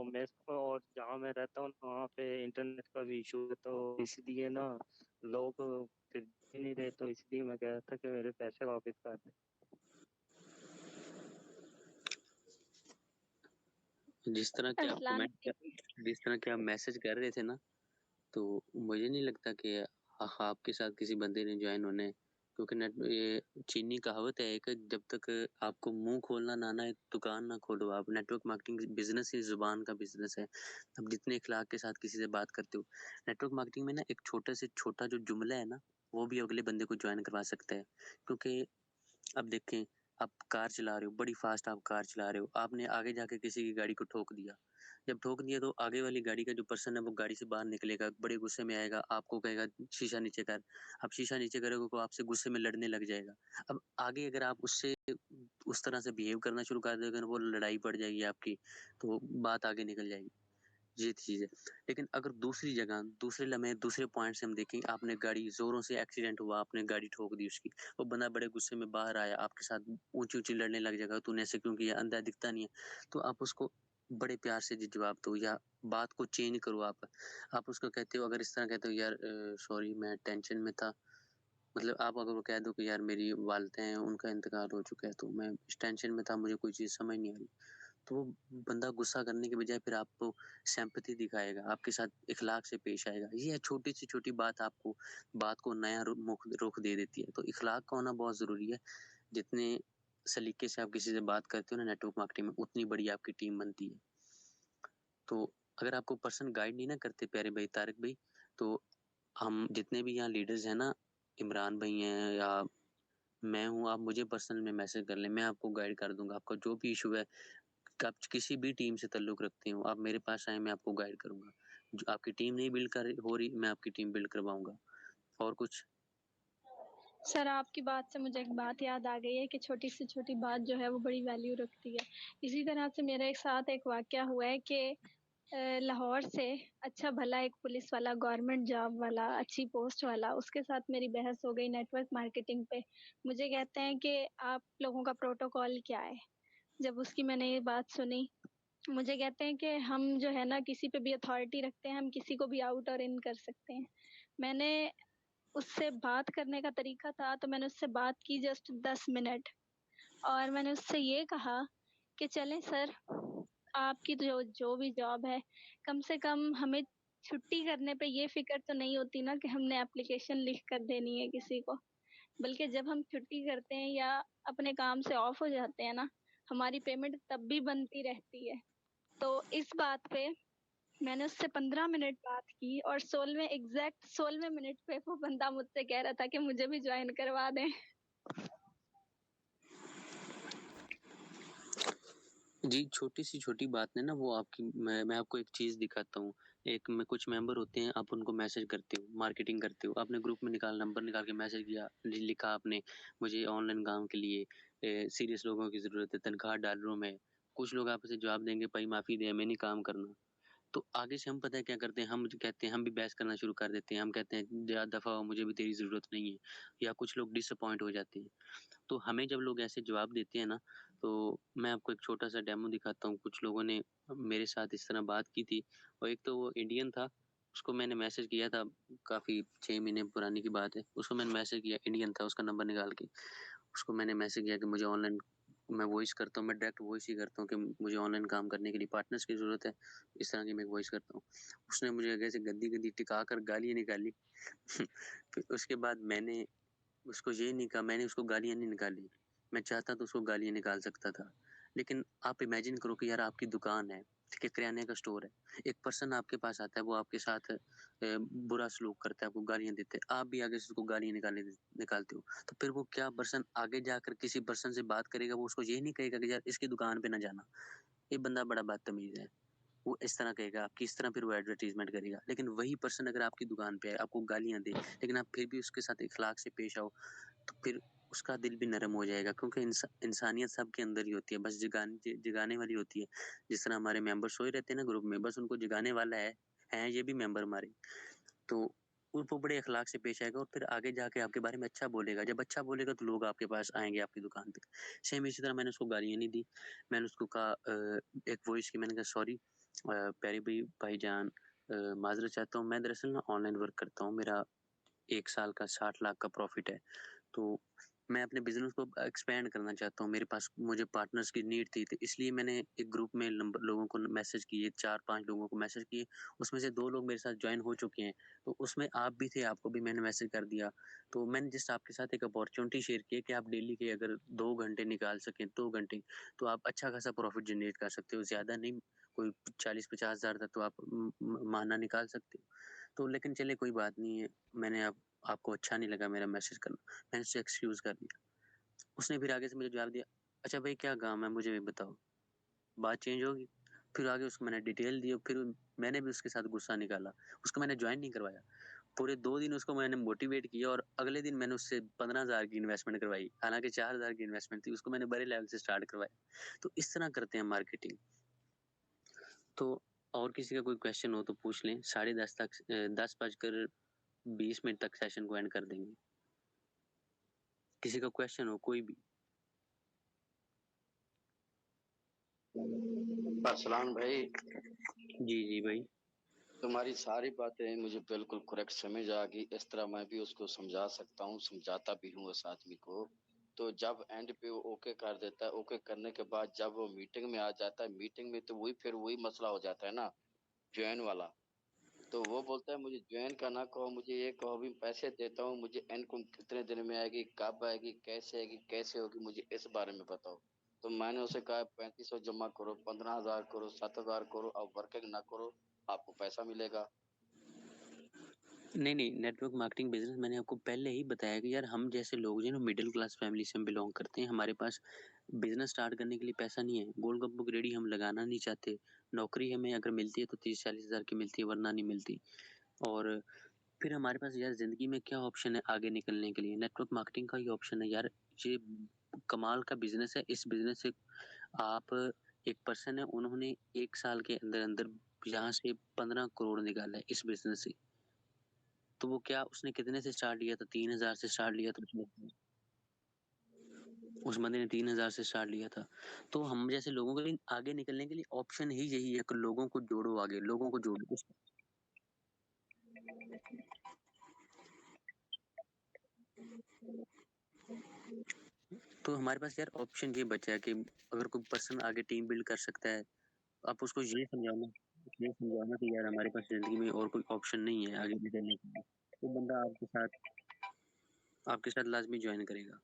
मैं इसको, और जहाँ मैं रहता हूँ वहाँ पे इंटरनेट का भी इशू है, तो इसलिए ना लोग फिर दे नहीं रहे, तो इसलिए मैं कह रहा था कि मेरे पैसे वापस कर दें। जिस तरह के आप अरसलान जिस तरह के आप मैसेज कर रहे थे ना, तो मुझे नहीं लगता कि आपके साथ किसी बंदे ने जॉइन होना है, क्योंकि ये चीनी कहावत है एक, जब तक आपको मुंह खोलना ना आए दुकान ना खोलो आप। नेटवर्क मार्केटिंग बिजनेस ही जुबान का बिजनेस है। अब जितने इखलाक के साथ किसी से बात करते हो, नेटवर्क मार्केटिंग में ना एक छोटे से छोटा जो जुमला है ना, वो भी अगले बंदे को ज्वाइन करवा सकता है। क्योंकि अब देखें, आप कार चला रहे हो, बड़ी फास्ट आप कार चला रहे हो, आपने आगे जाके किसी की गाड़ी को ठोक दिया। जब ठोक दिया तो आगे वाली गाड़ी का जो पर्सन है वो गाड़ी से बाहर निकलेगा, बड़े गुस्से में आएगा, आपको कहेगा शीशा नीचे कर। आप शीशा नीचे करोगे तो आपसे गुस्से में लड़ने लग जाएगा। अब आगे अगर आप उससे उस तरह से बिहेव करना शुरू कर दोगे ना, वो लड़ाई पड़ जाएगी आपकी, तो बात आगे निकल जाएगी। ये चीज़ है। लेकिन अगर दूसरी जगह, दूसरे लम्हे, दूसरे पॉइंट से हम देखें, आपने गाड़ी ज़ोरों से एक्सीडेंट हुआ, आपने गाड़ी ठोक दी उसकी, वो बंदा बड़े गुस्से में बाहर आया, आपके साथ ऊँची-ऊँची लड़ने लग जाएगा, तूने ऐसे क्यों किया? अंधा दिखता नहीं है। तो आप उसको बड़े प्यार से जवाब दो या बात को चेंज करो आप। आप उसको कहते हो, अगर इस तरह कहते हो, यार सॉरी मैं टेंशन में था। मतलब आप अगर वो कह दो कि यार मेरी वालिदैन उनका इंतकाल हो चुका है, तो मैं इस टेंशन में था, मुझे कोई चीज़ समझ नहीं आ रही। तो वो बंदा गुस्सा करने के बजाय फिर आपको सिम्पैथी दिखाएगा, आपके साथ इखलाक से पेश आएगा। ये छोटी से छोटी बात आपको बात को नया रुख दे देती है। तो इखलाक का होना बहुत ज़रूरी है। जितने सलीके से आप किसी से बात करते हो ना नेटवर्क मार्केटिंग में, उतनी बड़ी आपकी टीम बनती है। तो अगर आपको पर्सन गाइड नहीं ना करते प्यारे भाई तारिक भाई, तो हम जितने भी यहाँ लीडर्स हैं ना, इमरान भाई हैं या मैं हूँ, आप मुझे पर्सनल में मैसेज कर लें, मैं आपको गाइड कर दूँगा। आपका जो भी इश्यू है, आप किसी भी टीम से ताल्लुक़ रखते हो, आप मेरे पास आएँ, मैं आपको गाइड करूँगा। जो आपकी टीम नहीं बिल्ड कर हो रही, मैं आपकी टीम बिल्ड करवाऊँगा। और कुछ? सर, आपकी बात से मुझे एक बात याद आ गई है कि छोटी से छोटी बात जो है वो बड़ी वैल्यू रखती है। इसी तरह से मेरे एक साथ एक वाक़या हुआ है कि लाहौर से अच्छा भला एक पुलिस वाला, गवर्नमेंट जॉब वाला, अच्छी पोस्ट वाला, उसके साथ मेरी बहस हो गई नेटवर्क मार्केटिंग पे। मुझे कहते हैं कि आप लोगों का प्रोटोकॉल क्या है? जब उसकी मैंने ये बात सुनी, मुझे कहते हैं कि हम जो है ना किसी पे भी अथॉरिटी रखते हैं, हम किसी को भी आउट और इन कर सकते हैं। मैंने उससे बात करने का तरीका था, तो मैंने उससे बात की जस्ट 10 मिनट और मैंने उससे ये कहा कि चलें सर, आपकी जो भी जॉब है, कम से कम हमें छुट्टी करने पे ये फ़िक्र तो नहीं होती ना कि हमने एप्लीकेशन लिख कर देनी है किसी को। बल्कि जब हम छुट्टी करते हैं या अपने काम से ऑफ हो जाते हैं ना, हमारी पेमेंट तब भी बनती रहती है। तो इस बात पे मैंने उससे 15 मिनट बात की और 16वें मिनट पे वो बंदा मुझसे कह रहा था कि मुझे भी जॉइन करवा दें। जी, छोटी-सी छोटी बात ने ना वो आपकी मैं आपको एक चीज़ दिखाता हूँ। एक में कुछ मेंबर होते हैं, आप उनको मैसेज करते हो, मार्केटिंग करते हो, आपने ग्रुप में नंबर निकाल के मैसेज किया, लिखा आपने मुझे ऑनलाइन काम के लिए सीरियस लोगों की ज़रूरत है, तनख्वाह डॉलरों में है। कुछ लोग आपसे जवाब देंगे, भाई माफ़ी दे, हमें नहीं काम करना। तो आगे से हम पता है क्या करते हैं, हम जो कहते हैं हम भी बहस करना शुरू कर देते हैं। हम कहते हैं, जा दफ़ा हो, मुझे भी तेरी ज़रूरत नहीं है। या कुछ लोग डिसअपॉइंट हो जाते हैं। तो हमें जब लोग ऐसे जवाब देते हैं ना, तो मैं आपको एक छोटा-सा डेमो दिखाता हूँ। कुछ लोगों ने मेरे साथ इस तरह बात की थी और एक तो वो इंडियन था, उसको मैंने मैसेज किया था, काफ़ी 6 महीने पुरानी की बात है। उसको मैंने मैसेज किया, इंडियन था, उसका नंबर निकाल के। उसको मैंने मैसेज किया कि मुझे ऑनलाइन मैं वॉइस करता हूँ, मैं डायरेक्ट वॉइस ही करता हूँ कि मुझे ऑनलाइन काम करने के लिए पार्टनर्स की ज़रूरत है, इस तरह की मैं वॉइस करता हूँ। उसने मुझे आगे से गंदी-गंदी टिका कर गालियाँ निकाली। फिर उसके बाद मैंने उसको ये नहीं कहा, मैंने उसको गालियाँ नहीं निकाली। मैं चाहता तो उसको गालियाँ निकाल सकता था। लेकिन आप इमेजिन करो कि यार आपकी दुकान है, ठीक है, किराने का स्टोर है। एक पर्सन आपके पास आता है, वो आपके साथ बुरा सलूक करता है, आपको गालियाँ देता है। आप भी आगे से उसको गालियाँ निकालते हो। तो फिर वो क्या पर्सन आगे जाकर किसी पर्सन से बात करेगा, वो उसको ये नहीं कहेगा कि यार इसकी दुकान पे ना जाना। ये बंदा बड़ा बदतमीज़ है। वो इस तरह कहेगा, आपकी इस तरह फिर वो एडवर्टाइज़मेंट करेगा। लेकिन वही पर्सन अगर आपकी दुकान पे आए, आपको गालियाँ दे, लेकिन आप फिर भी उसके साथ इखलाक से पेश आओ, तो फिर उसका दिल भी नरम हो जाएगा क्योंकि इंसानियत सबके अंदर ही होती है, बस जगाने वाली होती है। जिस तरह हमारे मेंबर सोए रहते हैं ना ग्रुप में, बस उनको जगाने वाला है, हैं ये भी मेंबर हमारे। तो वो बड़े अखलाक से पेश आएगा और फिर आगे जाके आपके बारे में अच्छा बोलेगा। जब अच्छा बोलेगा तो लोग आपके पास आएँगे आपकी दुकान पे। सेम इसी तरह मैंने उसको गालियाँ नहीं दी। मैंने उसको कहा एक वॉइस की मैंने कहा सॉरी प्यारे भाईजान माज़रत चाहता हूँ। मैं दरअसल ना ऑनलाइन वर्क करता हूँ। मेरा 1 साल का 60 लाख का प्रॉफ़िट है। तो मैं अपने बिज़नेस को एक्सपैंड करना चाहता हूँ। मेरे पास मुझे पार्टनर्स की नीड थी, तो इसलिए मैंने एक ग्रुप में नंबर लोगों को मैसेज किए, 4-5 लोगों को मैसेज किए। उसमें से 2 लोग मेरे साथ जॉइन हो चुके हैं। तो उसमें आप भी थे, आपको भी मैंने मैसेज कर दिया। तो मैंने जस्ट आपके साथ एक अपॉर्च्युनिटी शेयर की है कि आप डेली के अगर 2 घंटे निकाल सकें, 2 घंटे, तो आप अच्छा खासा प्रॉफ़िट जनरेट कर सकते हो। ज़्यादा नहीं, कोई 40-50 हज़ार तक तो आप माहाना निकाल सकते हो। तो लेकिन चलिए कोई बात नहीं है, मैंने आपको अच्छा नहीं लगा मेरा मैसेज करना, मैंने उससे एक्सक्यूज़ कर दिया। उसने फिर आगे से मुझे जवाब दिया, "अच्छा भाई क्या काम है मुझे भी बताओ।" बात चेंज होगी। फिर आगे उसको मैंने डिटेल दी और फिर मैंने भी उसके साथ गुस्सा निकाला। उसको मैंने जॉइन नहीं करवाया। पूरे 2 दिन उसको मैंने मोटिवेट किया और अगले दिन मैंने उससे 15,000 की इन्वेस्टमेंट करवाई। हालाँकि 4,000 की इन्वेस्टमेंट थी, उसको मैंने बड़े लेवल से स्टार्ट करवाया। तो इस तरह करते हैं मार्केटिंग। तो और किसी का कोई क्वेश्चन हो तो पूछ लें, 10:30 तक 10 बजकर 20 मिनट तक सेशन को एंड कर देंगे। किसी का क्वेश्चन हो कोई भी? अरसलान भाई, जी, जी भाई। तुम्हारी सारी बातें मुझे बिल्कुल करेक्ट समझ आ गई। इस तरह मैं भी उसको समझा सकता हूँ, समझाता भी हूँ उस आदमी को। तो जब एंड पे वो ओके कर देता है, ओके करने के बाद जब वो मीटिंग में आ जाता है, मीटिंग में तो वही मसला हो जाता है ना, ज्वाइन वाला। तो वो बोलता है मुझे ज्वाइन का ना कहो, मुझे ये कहो भी पैसे देता हूँ, मुझे इनकम कितने दिन में आएगी, कब आएगी, कैसे होगी, मुझे इस बारे में बताओ। तो मैंने उसे कहा 3500 जमा करो, 15,000 करो, 7,000 करो, अब वर्किंग ना करो, आपको पैसा मिलेगा। नहीं, नहीं, नेटवर्क मार्केटिंग बिज़नेस मैंने आपको पहले ही बताया कि यार हम जैसे लोग जो है ना मिडल क्लास फैमिली से हम बिलॉन्ग करते हैं, हमारे पास बिज़नेस स्टार्ट करने के लिए पैसा नहीं है। गोलगप्पों की रेहड़ी हम लगाना नहीं चाहते। नौकरी हमें अगर मिलती है तो 30-40 हज़ार की मिलती है वरना नहीं मिलती। और फिर हमारे पास यार ज़िंदगी में क्या ऑप्शन है आगे निकलने के लिए? नेटवर्क मार्केटिंग का ही ऑप्शन है यार। ये कमाल का बिज़नेस है। इस बिज़नेस से आप एक पर्सन है, उन्होंने 1 साल के अंदर-अंदर यहाँ से 15 करोड़ निकाला है इस बिज़नेस से। तो वो क्या उसने कितने से स्टार्ट किया था? 3,000 से स्टार्ट लिया था उसने। उस बंदे ने 3,000 से स्टार्ट लिया था। तो हम जैसे लोगों के लिए आगे निकलने के लिए ऑप्शन ही यही है कि लोगों को जोड़ो आगे, लोगों को जोड़ो। तो हमारे पास यार ऑप्शन ये बचा है कि अगर कोई पर्सन आगे टीम बिल्ड कर सकता है, आप उसको ये समझाना कि यार हमारे पास ज़िंदगी में और कोई ऑप्शन नहीं है आगे बढ़ने के लिए, तो बंदा आपके साथ लाज़मी जॉइन करेगा।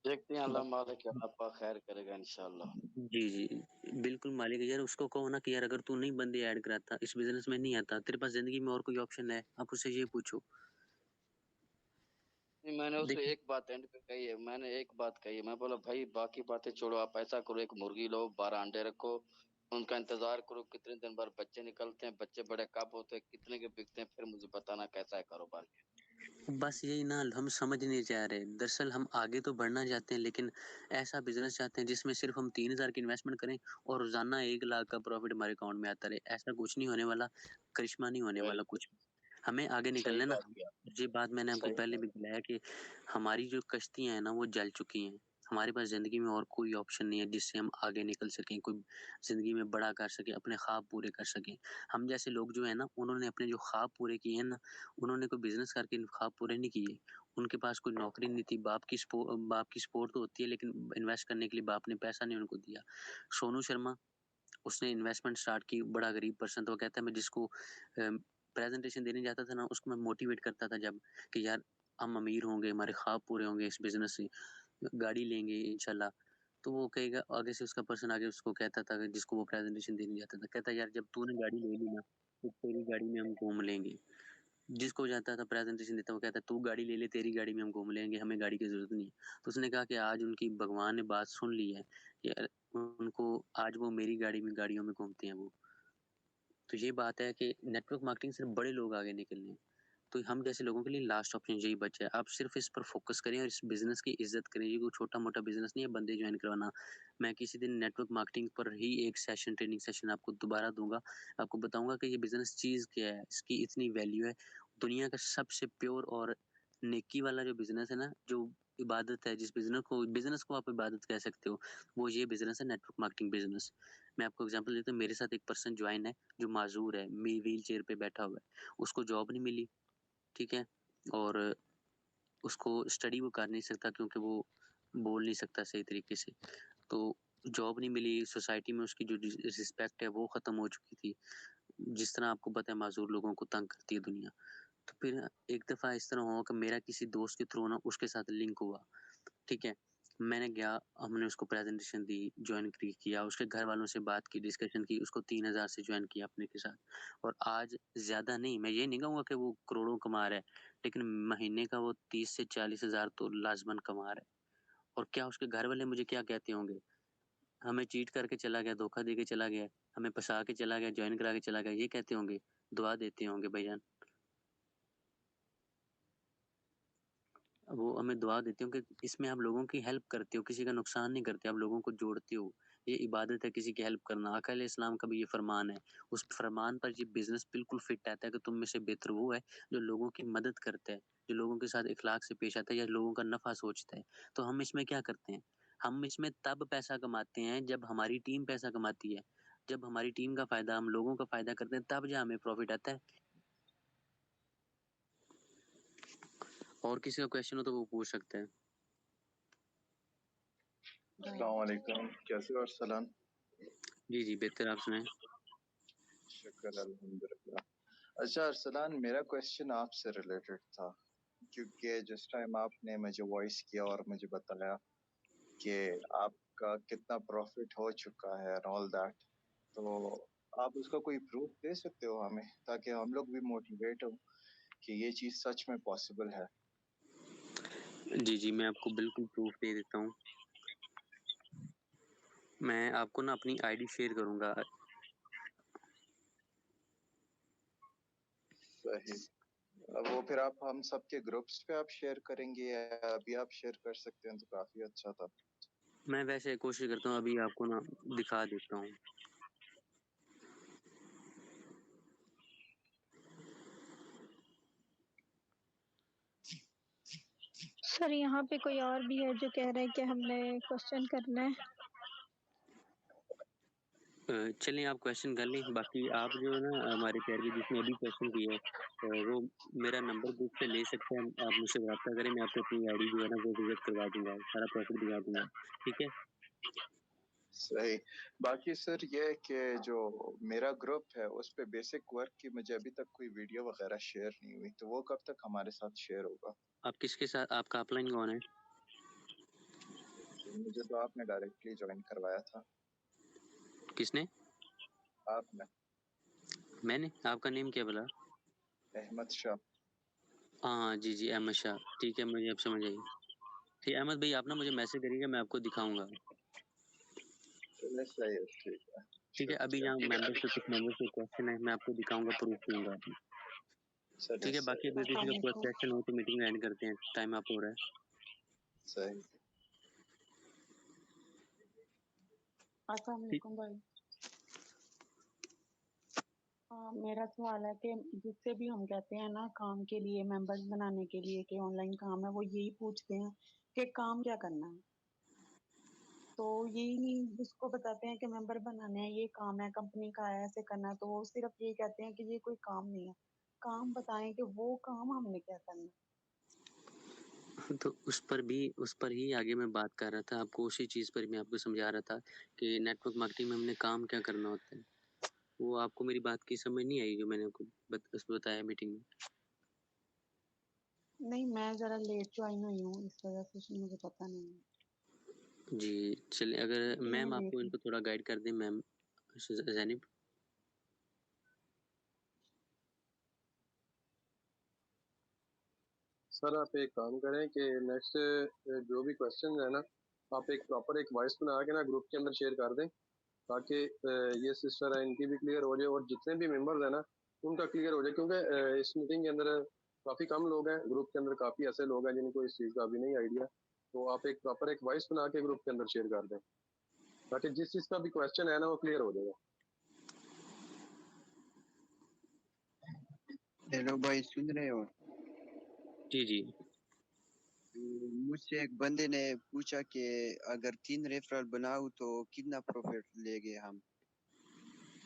देखते हैं, अल्लाह मालिक आपका खैर करेगा इंशाल्लाह। जी, जी। बिल्कुल मालिक यार उसको कहो ना कि यार अगर तू नहीं बंदे ऐड कराता, इस बिज़नेस में नहीं आता, तेरे पास ज़िंदगी में और कोई ऑप्शन है? आप उससे ये पूछो। नहीं, मैंने उससे देखिए एक बात एंड पे कही है, मैं बोला भाई बाकी बातें छोड़ो, आप ऐसा करो, एक मुर्गी लो, 12 अंडे रखो, उनका इंतजार करो, कितने दिन बाद बच्चे निकलते हैं, बच्चे बड़े कब होते हैं, कितने के बिकते हैं, फिर मुझे बताना कैसा है कारोबार। बस यही ना हम समझ नहीं चाह रहे। दरअसल हम आगे तो बढ़ना चाहते हैं लेकिन ऐसा बिज़नेस चाहते हैं जिसमें सिर्फ़ हम 3000 की इन्वेस्टमेंट करें और रोज़ाना 1 लाख का प्रॉफ़िट हमारे अकाउंट में आता रहे। ऐसा कुछ नहीं होने वाला, करिश्मा नहीं होने वाला वेरी कुछ। हमें आगे निकलना सही है ना। बात किया। ये बात मैंने आपको सही पहले भी बताया कि हमारी जो कश्तियाँ हैं ना वो जल चुकी हैं। हमारे पास ज़िंदगी में और कोई ऑप्शन नहीं है जिससे हम आगे निकल सकें, कोई ज़िंदगी में बड़ा कर सकें, अपने ख्वाब पूरे कर सकें। हम जैसे लोग जो हैं ना उन्होंने अपने जो ख्वाब पूरे किए हैं ना, उन्होंने कोई बिज़नेस करके ख्वाब पूरे नहीं किए। उनके पास कोई नौकरी नहीं थी, बाप की सपोर्ट तो होती है लेकिन इन्वेस्ट करने के लिए बाप ने पैसा नहीं उनको दिया। सोनू शर्मा उसने इन्वेस्टमेंट स्टार्ट की, बड़ा गरीब पर्सन था, वो कहता है मैं जिसको प्रेज़ेंटेशन देने जाता था ना उसको मैं मोटिवेट करता था जब कि यार हम अमीर होंगे, हमारे ख्वाब पूरे होंगे इस बिज़नेस से, गाड़ी लेंगे इंशाल्लाह। तो वो कहेगा आगे से उसका पर्सन आगे उसको कहता था कि जिसको वो प्रेज़ेंटेशन देने जाता था, कहता यार जब तूने गाड़ी ले ली ना, तो तेरी गाड़ी में हम घूम लेंगे। जिसको जाता था प्रेज़ेंटेशन देता वो कहता तू गाड़ी ले ले, तेरी गाड़ी में हम घूम लेंगे, हमें गाड़ी की ज़रूरत नहीं है। तो उसने कहा कि आज उनकी भगवान ने बात सुन ली है, कि उनको आज वो मेरी गाड़ियों में घूमते हैं वो। तो ये बात है कि नेटवर्क मार्केटिंग से बड़े लोग आगे निकल रहे हैं। तो हम जैसे लोगों के लिए लास्ट ऑप्शन यही बचा है। आप सिर्फ़ इस पर फ़ोकस करें और इस बिज़नेस की इज़्ज़त करें। ये कोई छोटा-मोटा बिज़नेस नहीं है बंदे जॉइन करवाना। मैं किसी दिन नेटवर्क मार्केटिंग पर ही एक सेशन ट्रेनिंग सेशन आपको दोबारा दूँगा। आपको बताऊँगा कि ये बिज़नेस चीज़ क्या है, इसकी इतनी वैल्यू है। दुनिया का सबसे प्योर और नेकी वाला जो बिज़नेस है ना, जो इबादत है, जिस बिज़नेस को आप इबादत कह सकते हो, वो ये बिज़नेस है नेटवर्क मार्केटिंग बिज़नेस। मैं आपको एग्ज़ाम्पल देता हूँ, मेरे साथ एक पर्सन जॉइन है, जो माज़ूर है, व्हील चेयर पे बैठा हुआ है। उसको जॉब नहीं मिली, ठीक है? और उसको स्टडी वो कर नहीं सकता क्योंकि वो बोल नहीं सकता सही तरीके से। तो जॉब नहीं मिली, सोसाइटी में उसकी जो रिस्पेक्ट है वो ख़त्म हो चुकी थी। जिस तरह आपको पता है माज़ूर लोगों को तंग करती है दुनिया। तो फिर एक दफ़ा इस तरह हुआ कि मेरा किसी दोस्त के थ्रू ना उसके साथ लिंक हुआ, ठीक है? मैंने गया, हमने उसको प्रेज़ेंटेशन दी, जॉइन किया, उसके घर वालों से बात की, डिस्कशन की, उसको 3000 से जॉइन किया अपने के साथ। और आज ज़्यादा नहीं, मैं ये नहीं कहूँगा कि वो करोड़ों कमा रहा है, लेकिन महीने का वो 30 से 40,000 तो लाज़िमन कमा रहा है। और क्या उसके घर वाले मुझे क्या कहते होंगे, हमें चीट करके चला गया, धोखा देके चला गया, हमें फँसा के चला गया, जॉइन करा के चला गया, ये कहते होंगे, दुआ देते होंगे भाईजान। वो हमें दुआ देते हो कि इसमें आप लोगों की हेल्प करते हो, किसी का नुकसान नहीं करते, आप लोगों को जोड़ते हो। ये इबादत है किसी की हेल्प करना। आका अलैहिस्सलाम का भी ये फरमान है। उस फरमान पर ये बिज़नेस बिल्कुल फिट आता है कि तुम में से बेहतर वो है जो लोगों की मदद करता है, जो लोगों के साथ इखलाक से पेश आता है या लोगों का नफ़ा सोचता है। तो हम इसमें क्या करते हैं? हम इसमें तब पैसा कमाते हैं जब हमारी टीम पैसा कमाती है। जब हमारी टीम का फ़ायदा हम लोगों का फ़ायदा करते हैं तब जा हमें प्रॉफ़िट आता है। और किसी का क्वेश्चन हो तो वो पूछ सकते हैं। अस्सलाम वालेकुम, कैसे हो अरसलान? जी, जी, बेहतर आप सुनाएँ? शुक्र अल्हम्दुलिल्लाह। अच्छा अरसलान, मेरा क्वेश्चन आपसे रिलेटेड था क्योंकि जिस टाइम आपने मुझे वॉइस किया और मुझे बताया कि आपका कितना प्रॉफिट हो चुका है एंड ऑल दैट, तो आप उसका कोई प्रूफ दे सकते हो हमें ताकि हम लोग भी मोटिवेट हो कि ये चीज़ सच में पॉसिबल है। जी, जी, मैं आपको बिल्कुल प्रूफ़ दे देता हूँ। मैं आपको ना अपनी आईडी शेयर करूँगा। सही। वो फिर आप हम सबके ग्रुप्स पे आप शेयर करेंगे या अभी आप शेयर कर सकते हैं तो काफ़ी अच्छा था। मैं वैसे कोशिश करता हूँ अभी आपको ना दिखा देता हूँ। सर यहाँ पे कोई और भी है जो कह रहा है कि हमने क्वेश्चन करना है। चलें आप क्वेश्चन कर लें, बाकी आप जो है ना हमारे प्यारे जिसने अभी क्वेश्चन किया है वो मेरा नंबर ग्रुप से ले सकते हैं, आप मुझसे रब्ता करें, मैं आपको अपनी आईडी जो है ना वो विजिट करवा दूंगा, सारा प्रॉफिट दिखा दूंगा, ठीक है। सही। बाकी सर ये है कि जो मेरा ग्रुप है उस पे बेसिक वर्क की मुझे अभी तक कोई वीडियो वगैरह शेयर नहीं हुई, तो वो कब तक हमारे साथ शेयर होगा? आप किसके साथ, आपका अपलाइन कौन है? मुझे तो आपने डायरेक्टली ज्वाइन करवाया था। किसने? आपने। मैंने? आपका नेम क्या बोला? अहमद शाह। हाँ जी जी, अहमद शाह, ठीक है, मुझे अब समझ आई। ठीक है अहमद भाई, आप ना मुझे मैसेज करिएगा, मैं आपको दिखाऊंगा। चलिए सही है, ठीक है, ठीक है, अभी शुक्रिया। यहाँ मेंबर्स पे कुछ मेंबर्स पे क्वेश्चन है, मैं आपको दिखाऊंगा, प्रूफ दूंगा। चलिए ठीक है, बाकी सही अगर है। किसी का कोई अस्सलामुअलैकुम। क्वेश्चन हो तो मीटिंग एंड करते हैं, टाइम अप हो रहा है। सही। ठीक। अस्सलामुअलैकुम भाई। मेरा सवाल है कि जिससे भी हम कहते हैं ना काम के लिए, मेंबर्स बनाने के लिए कि ऑनलाइन काम है, वो यही पूछते हैं कि काम क्या करना है। तो यही नहीं, जिसको बताते हैं कि मेंबर बनाने हैं, ये काम है, कंपनी का है, ऐसे करना है, तो वो सिर्फ ये कहते हैं कि ये कोई काम नहीं है। काम बताएं कि वो काम हमने क्या करना है। तो उस पर ही आगे मैं बात कर रहा था, आपको उसी चीज़ पर मैं आपको समझा रहा था कि नेटवर्क मार्केटिंग में हमने काम क्या करना होता है। वो आपको मेरी बात की समझ नहीं आई जो मैंने आपको बताया मीटिंग में? नहीं, मैं जरा लेट ज्वाइन हुई हूँ, इस वजह से मुझे पता नहीं है। जी चलिए, अगर इसलिए मैं मैम लेट आपको हूँ। इनको थोड़ा गाइड कर दें, मैम जैनिब। सर आप एक काम करें कि नेक्स्ट जो भी क्वेश्चन है ना, आप एक प्रॉपर एक वॉइस बना के ना ग्रुप के अंदर शेयर कर दें, ताकि ये सिस्टर है इनकी भी क्लियर हो जाए और जितने भी मेंबर्स हैं ना उनका क्लियर हो जाए, क्योंकि इस मीटिंग के अंदर काफ़ी कम लोग हैं, ग्रुप के अंदर काफ़ी ऐसे लोग हैं जिनको इस चीज़ का अभी नहीं आइडिया। तो आप एक प्रॉपर एक वॉइस बना के ग्रुप के अंदर शेयर कर दें, ताकि जिस चीज़ का भी क्वेश्चन है ना वो क्लियर हो जाएगा। हेलो भाई, सुन रहे हो? जी जी मुझसे एक बंदे ने पूछा कि अगर 3 रेफरल बनाऊं तो कितना प्रॉफिट लेंगे हम।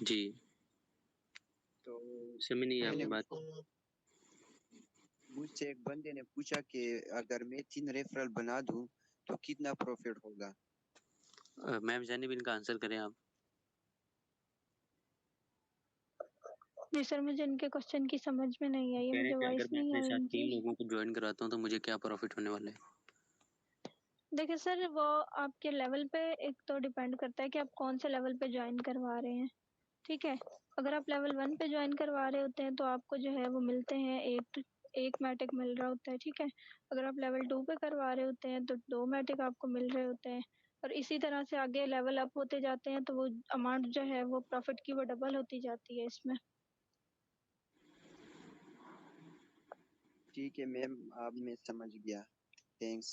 जी, तो समझ नहीं मैंने आपकी बात। उसको मुझसे एक बंदे ने पूछा कि अगर मैं 3 रेफरल बना दूं तो कितना प्रॉफिट होगा। मैम जैनिब इनका आंसर करें आप। जी सर, मुझे इनके क्वेश्चन की समझ में नहीं आई है, कह रहे मुझे हैं कि वॉइस अगर मैं नहीं अपने आई साथ 3 इनकी। लोगों को ज्वाइन कराता हूँ तो मुझे क्या प्रॉफिट होने वाला है? देखिए सर, वो आपके लेवल पे एक तो डिपेंड करता है कि आप कौन से लेवल पे ज्वाइन करवा रहे हैं, ठीक है। अगर आप लेवल 1 पे ज्वाइन करवा रहे होते हैं तो आपको जो है वो मिलते हैं एक मैटिक मिल रहा होता है, ठीक है। अगर आप लेवल 2 पे करवा रहे होते हैं तो 2 मैटिक आपको मिल रहे होते हैं, और इसी तरह से आगे लेवल अप होते जाते हैं तो वो अमाउंट जो है वो प्रॉफिट की वो डबल होती जाती है इसमें। ठीक है मैम, अब मैं समझ गया, थैंक्स।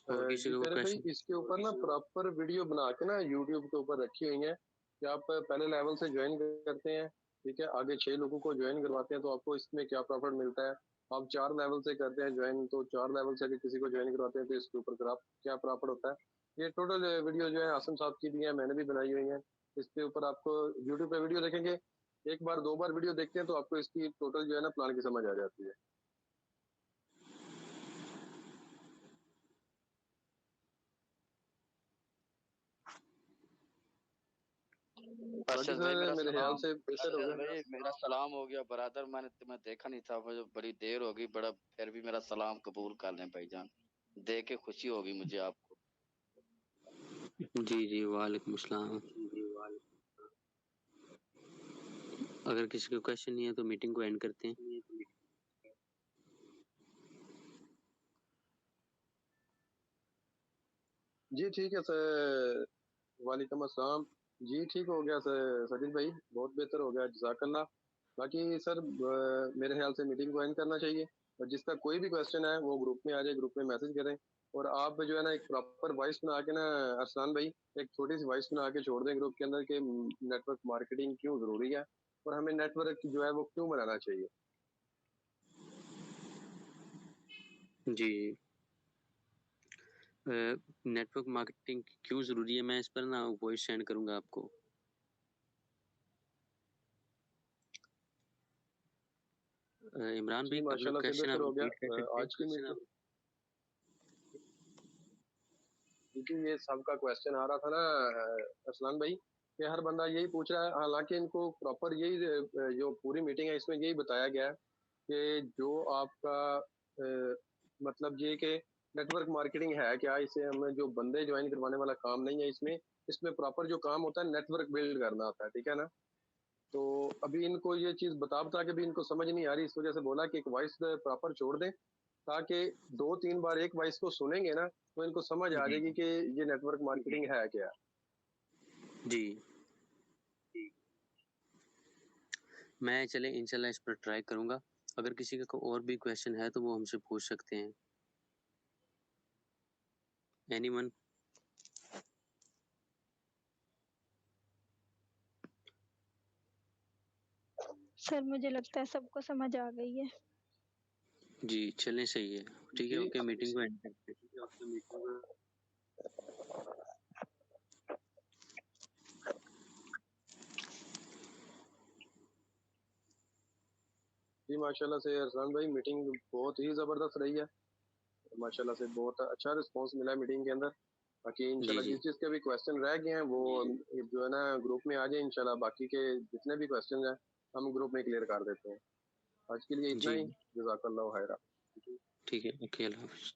और किसी जी को कह रहे भाई क्वेश्चन? इसके ऊपर ना प्रॉपर वीडियो बना के ना यूट्यूब के ऊपर रखी हुई है कि आप पहले लेवल से ज्वाइन करते हैं, ठीक है, आगे 6 लोगों को ज्वाइन करवाते हैं तो आपको इसमें क्या प्रॉफिट मिलता है। आप 4 लेवल से करते हैं ज्वाइन तो 4 लेवल से अगर किसी को ज्वाइन करवाते हैं तो इसके ऊपर क्या प्रॉफिट होता है। ये टोटल वीडियो जो है आसम साहब की भी है, मैंने भी बनाई हुई है। इसके ऊपर आपको यूट्यूब पे वीडियो देखेंगे, एक बार 2 बार वीडियो देखते हैं तो आपको इसकी टोटल जो है ना प्लान की समझ आ जाती है। बाकी अरशद भाई सर मेरा मेरे ख्याल सलाम। से बेहतर अरशद होगा। भाई मेरा सलाम हो गया ब्रदर, मैंने तुम्हें देखा नहीं था, मुझे बड़ी देर हो गई, बड़ा फिर भी मेरा सलाम कबूल कर लें भाईजान, देख के खुशी होगी मुझे आपको। जी जी, वालेकुम अस्सलाम। अगर किसी को क्वेश्चन नहीं है तो मीटिंग को एंड करते हैं। जी ठीक है सर, वालेकुम अस्सलाम। जी ठीक हो गया सर सजीद भाई, बहुत बेहतर हो गया, जज़ाकल्लाह। बाकी सर मेरे ख्याल से मीटिंग को एंड करना चाहिए, और जिसका कोई भी क्वेश्चन है वो ग्रुप में आ जाए, ग्रुप में मैसेज करें। और आप जो है ना एक प्रॉपर वॉइस बना के ना अरसलान भाई, एक छोटी सी वॉइस बना के छोड़ दें ग्रुप के अंदर कि नेटवर्क मार्केटिंग क्यों ज़रूरी है और हमें नेटवर्क जो है वो क्यों बनाना चाहिए। जी नेटवर्क मार्केटिंग क्यों ज़रूरी है, मैं इस पर ना वॉइस सेंड करूँगा आपको। इमरान जी भाई अपना माशाल्लाह से क्वेश्चन आप बेहतर हो रिपीट कर गया। सकते आज की हैं? मीटिंग क्योंकि ये सबका क्वेश्चन आ रहा था ना अरसलान भाई, कि हर बंदा यही पूछ रहा है। हालांकि इनको प्रॉपर यही जो पूरी मीटिंग है इसमें यही बताया गया है कि जो आपका मतलब ये कि नेटवर्क मार्केटिंग है क्या, इसे हमें जो बंदे ज्वाइन करवाने वाला काम नहीं है इसमें। इसमें प्रॉपर जो काम होता है नेटवर्क बिल्ड करना होता है, ठीक है ना। तो अभी इनको ये चीज बता बता के भी इनको समझ नहीं आ रही, इस वजह से बोला कि एक वॉइस प्रॉपर छोड़ दें, ताकि 2-3 बार एक वॉइस को सुनेंगे ना तो इनको समझ आ जी जाएगी कि ये नेटवर्क मार्केटिंग है क्या। जी, मैं चले इंशाल्लाह इस पर ट्राई करूँगा। अगर किसी का और भी क्वेश्चन है तो वो हमसे पूछ सकते हैं। एनीवन? सर मुझे लगता है सबको समझ आ गई है। जी चलें, सही है। ठीक है, जी ओके, मीटिंग को एंड करते हैं। जी माशाल्लाह से अरसान भाई मीटिंग बहुत ही जबरदस्त रही है। माशाल्लाह से बहुत अच्छा रिस्पांस मिला है मीटिंग के अंदर। बाकी जी इंशाल्लाह जी जिस चीज के भी क्वेश्चन रह गए हैं वो जो है ना ग्रुप में आ जाए इंशाल्लाह। बाकी के जितने भी क्वेश्चन हैं हम ग्रुप में क्लियर कर देते हैं। आज के लिए इतना जी, ही। जज़ाकल्लाहु खैरा। ठीक है, ओके, अल्लाह हाफ़िज़।